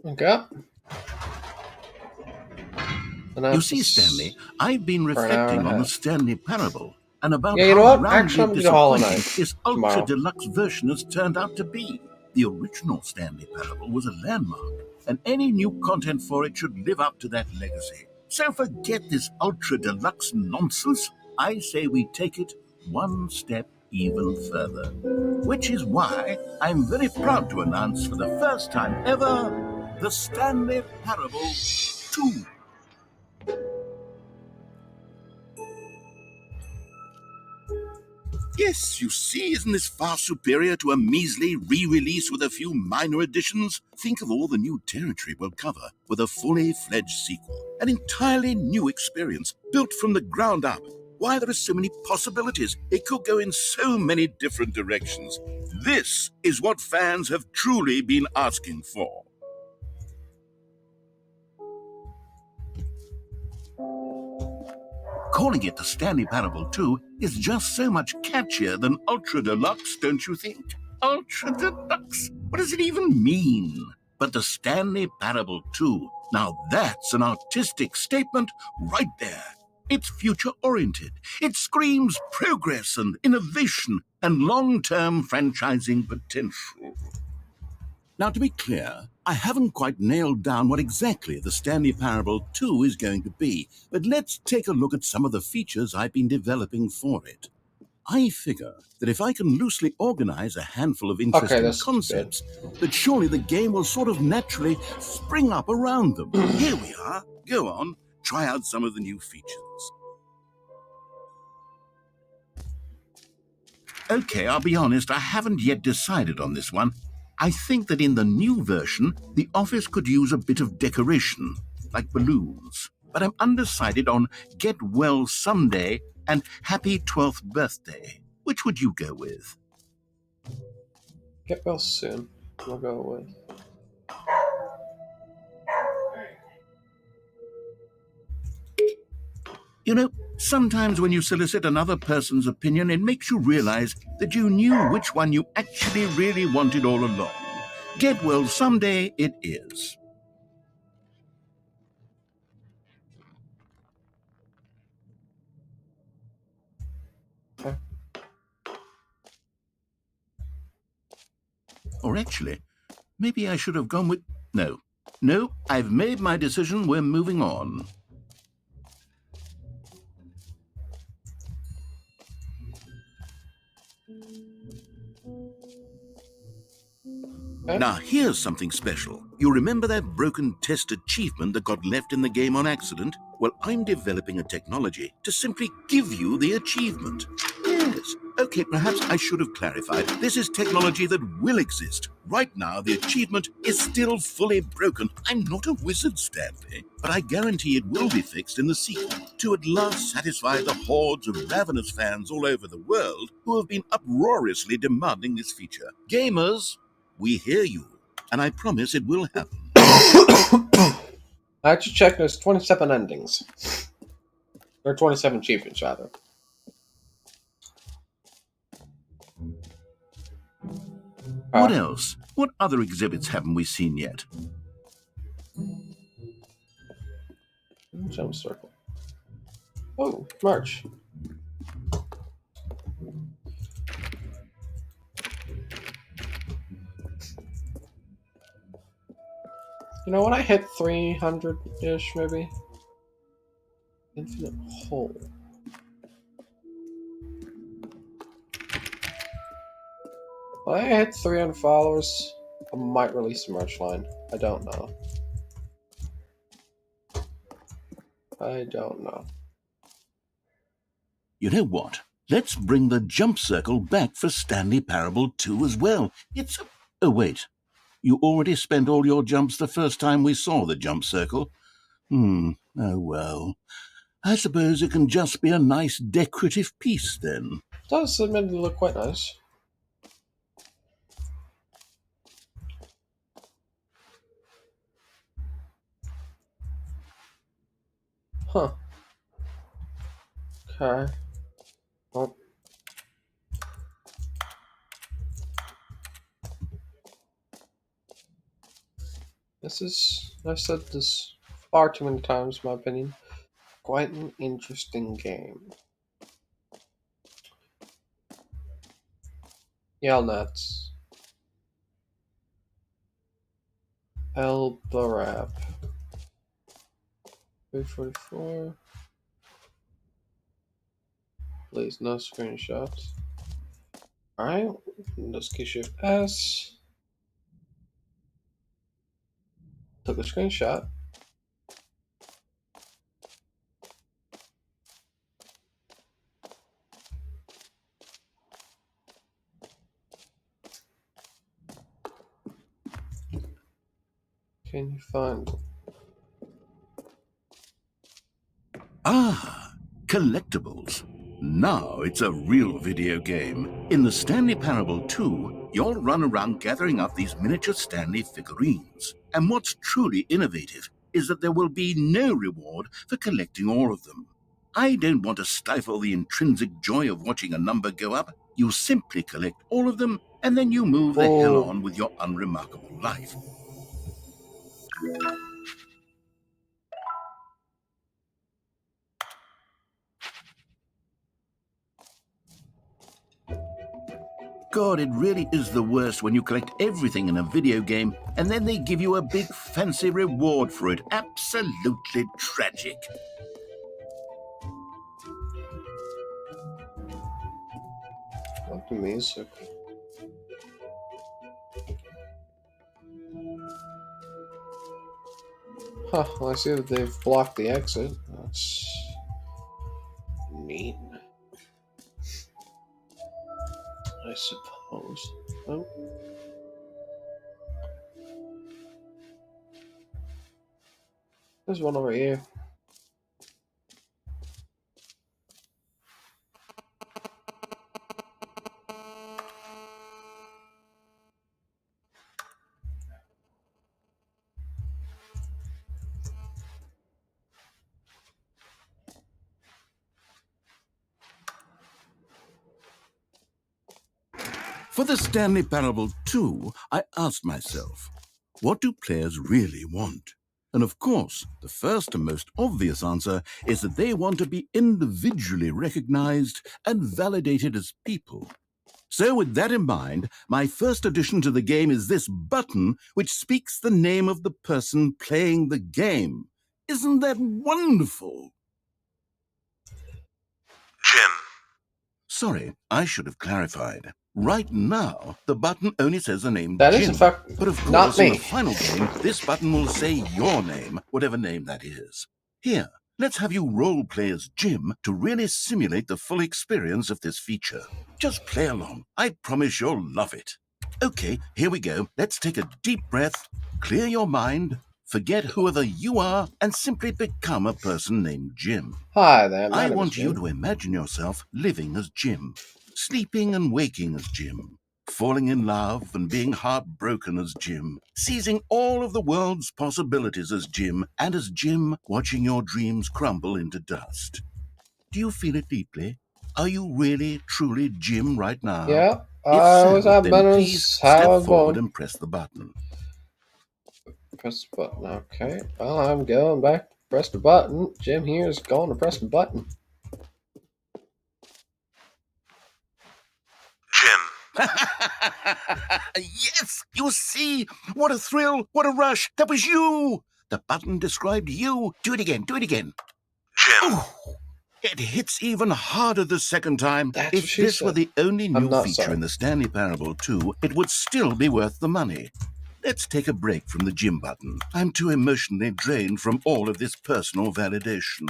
Okay. You see, Stanley, I've been reflecting on the Stanley Parable. and about Yeah, you know how what? Actually, roundly I'm gonna do Hollow disappointing Knight this Ultra tomorrow. Deluxe version has turned out to be. The original Stanley Parable was a landmark, and any new content for it should live up to that legacy. So forget this Ultra Deluxe nonsense. I say we take it one step even further. Which is why I'm very proud to announce for the first time ever the Stanley Parable 2. Yes, you see, isn't this far superior to a measly re-release with a few minor additions? Think of all the new territory we'll cover with a fully fledged sequel. An entirely new experience, built from the ground up. Why, there are so many possibilities. It could go in so many different directions. This is what fans have truly been asking for. Calling it the Stanley Parable 2 is just so much catchier than Ultra Deluxe, don't you think? Ultra Deluxe? What does it even mean? But the Stanley Parable 2, now that's an artistic statement right there. It's future-oriented. It screams progress and innovation and long-term franchising potential. Now, to be clear, I haven't quite nailed down what exactly the Stanley Parable 2 is going to be, but let's take a look at some of the features I've been developing for it. I figure that if I can loosely organize a handful of Okay, interesting this is good. concepts, that surely the game will sort of naturally spring up around them. Here we are. Go on, try out some of the new features. Okay, I'll be honest, I haven't yet decided on this one. I think that in the new version, the office could use a bit of decoration, like balloons. But I'm undecided on Get Well Someday and Happy 12th Birthday. Which would you go with? Get well soon. We'll go with. You know, sometimes when you solicit another person's opinion, it makes you realize that you knew which one you actually really wanted all along. Get Well Someday it is. Okay. Or actually, maybe I should have gone with... No. No, I've made my decision. We're moving on. Okay. Now, here's something special. You remember that broken test achievement that got left in the game on accident? Well, I'm developing a technology to simply give you the achievement. Yes. Okay, perhaps I should have clarified. This is technology that will exist. Right now, the achievement is still fully broken. I'm not a wizard, Stanley, but I guarantee it will be fixed in the sequel to at last satisfy the hordes of ravenous fans all over the world who have been uproariously demanding this feature. Gamers, we hear you, and I promise it will happen. I actually checked. There's 27 endings, or 27 achievements rather. What else? What other exhibits haven't we seen yet? Jump circle. Oh, March. You know, when I hit 300-ish, maybe? Infinite hole. When I hit 300 followers, I might release a merch line. I don't know. I don't know. You know what? Let's bring the jump circle back for Stanley Parable 2 as well. It's a... Oh, wait. You already spent all your jumps the first time we saw the jump circle? Oh well. I suppose it can just be a nice decorative piece then. It does admittedly look quite nice. Huh. Okay. Well, this is, I've said this far too many times, in my opinion, quite an interesting game. Yelnats. El Barab. 344. Please, no screenshots. Alright, let's key shift S. Took a screenshot. Can you find Ah, collectibles. Now it's a real video game. In the Stanley Parable 2, you'll run around gathering up these miniature Stanley figurines. And what's truly innovative is that there will be no reward for collecting all of them. I don't want to stifle the intrinsic joy of watching a number go up. You simply collect all of them, and then you move the hell on with your unremarkable life. God, it really is the worst when you collect everything in a video game and then they give you a big fancy reward for it. Absolutely tragic. what the music? Huh, well, I see that they've blocked the exit. That's neat, I suppose. Oh, there's one over here. For the Stanley Parable 2, I asked myself, what do players really want? And of course, the first and most obvious answer is that they want to be individually recognized and validated as people. So with that in mind, my first addition to the game is this button which speaks the name of the person playing the game. Isn't that wonderful? Jim. Sorry, I should have clarified. Right now, the button only says the name That is Jim. in fact But of not course, in the me. final game, this button will say your name, whatever name that is. Here, let's have you role play as Jim to really simulate the full experience of this feature. Just play along. I promise you'll love it. Okay, here we go. Let's take a deep breath, clear your mind, forget whoever you are, and simply become a person named Jim. Hi there, my I name is want you Jim. to imagine yourself living as Jim, sleeping and waking as Jim, falling in love and being heartbroken as Jim, seizing all of the world's possibilities as Jim, and as Jim watching your dreams crumble into dust. Do you feel it deeply? Are you really, truly Jim right now? Yeah, If I always so, have then been please as step how I'm forward going. and press the button. Press the button. Okay. Well, I'm going back. Press the button. Jim here is going to press the button. Jim. Yes! You see? What a thrill! What a rush! That was you! The button described you. Do it again. Do it again. Jim. Ooh, it hits even harder the second time. That's what If she this were said. the only I'm new not feature sorry. in the Stanley Parable 2, it would still be worth the money. Let's take a break from the Jim button. I'm too emotionally drained from all of this personal validation.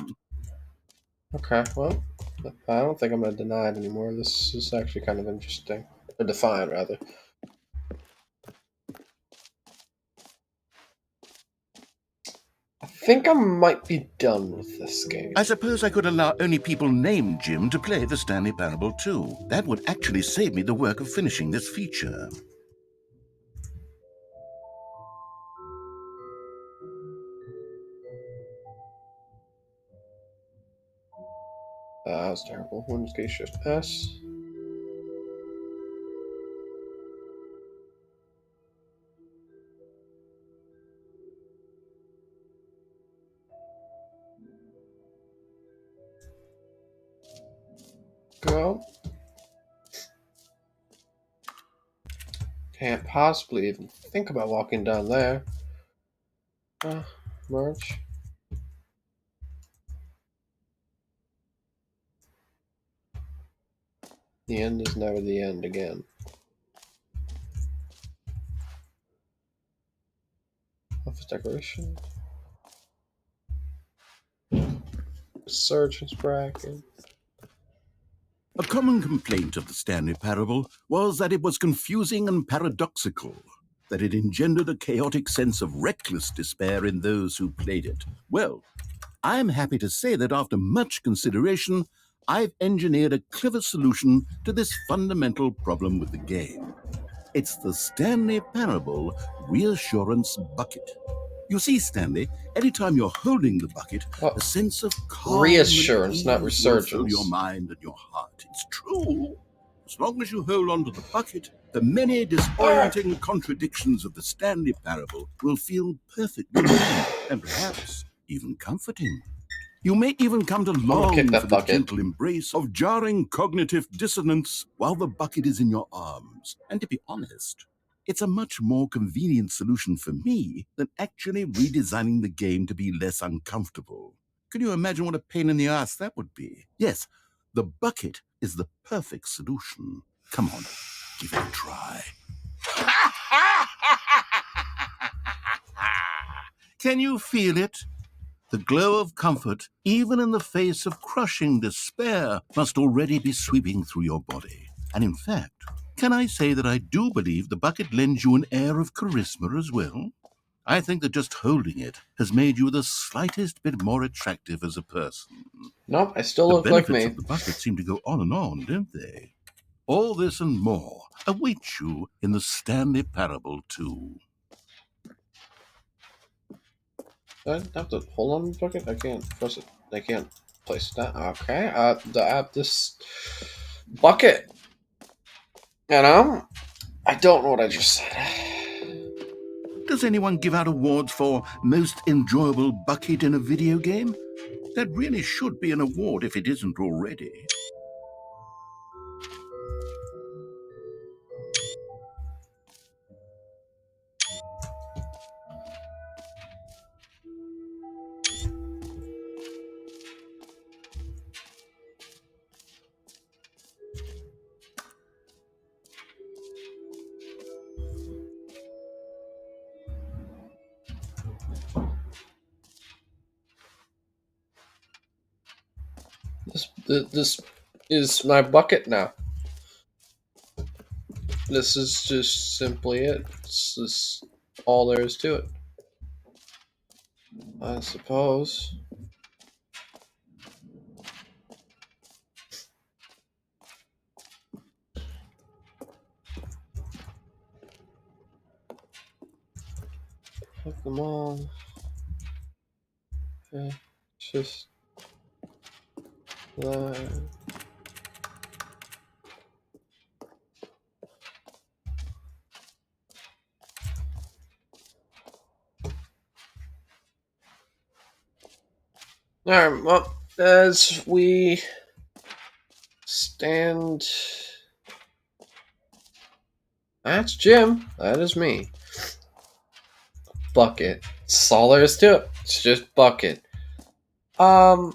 Okay, well, I don't think I'm going to deny it anymore. This is actually kind of interesting. Or define, rather. I think I might be done with this game. I suppose I could allow only people named Jim to play the Stanley Parable 2. That would actually save me the work of finishing this feature. That was terrible. Windows key shift S. Go. Can't possibly even think about walking down there. March. The end is never the end again. Office decoration. Surgeon's bracket. A common complaint of the Stanley Parable was that it was confusing and paradoxical, that it engendered a chaotic sense of reckless despair in those who played it. Well, I'm happy to say that after much consideration, I've engineered a clever solution to this fundamental problem with the game. It's the Stanley Parable Reassurance Bucket. You see, Stanley, anytime you're holding the bucket, a sense of calm Reassurance, and not ease will fill your resurgence. mind and your heart. It's true. As long as you hold on to the bucket, the many Alright. disorienting contradictions of the Stanley Parable will feel perfectly real and perhaps even comforting. You may even come to kick long that for the bucket. gentle embrace of jarring cognitive dissonance while the bucket is in your arms. And to be honest, it's a much more convenient solution for me than actually redesigning the game to be less uncomfortable. Can you imagine what a pain in the ass that would be? Yes, the bucket is the perfect solution. Come on, give it a try. Can you feel it? The glow of comfort, even in the face of crushing despair, must already be sweeping through your body. And in fact, can I say that I do believe the bucket lends you an air of charisma as well? I think that just holding it has made you the slightest bit more attractive as a person. Nope, I still The look like benefits me. of the bucket seem to go on, don't they? All this and more awaits you in the Stanley Parable 2. I have to hold on to the bucket? I can't press it. I can't place it down. Okay. This bucket. You know? I don't know what I just said. Does anyone give out awards for most enjoyable bucket in a video game? That really should be an award if it isn't already. This is my bucket now. This is just simply it. This is all there is to it. I suppose. Put them all. Yeah, just that. Alright, well, as we stand. That's Jim. That is me. Bucket. That's all there is to it. It's just bucket. I'll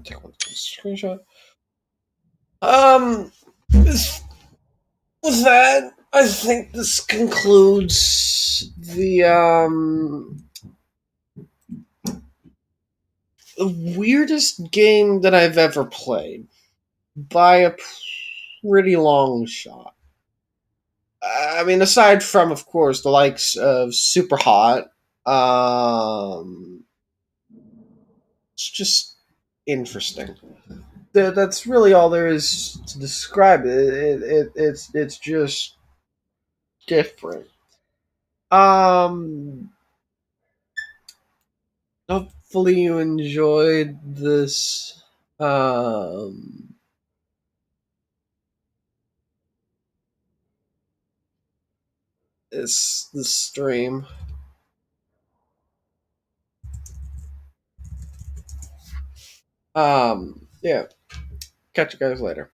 take one screenshot. This, with that, I think this concludes the weirdest game that I've ever played by a pretty long shot. I mean, aside from, of course, the likes of Super Hot, it's just interesting. That's really all there is to describe it. It's just different. Um, Hopefully you enjoyed this. This stream. Yeah. Catch you guys later.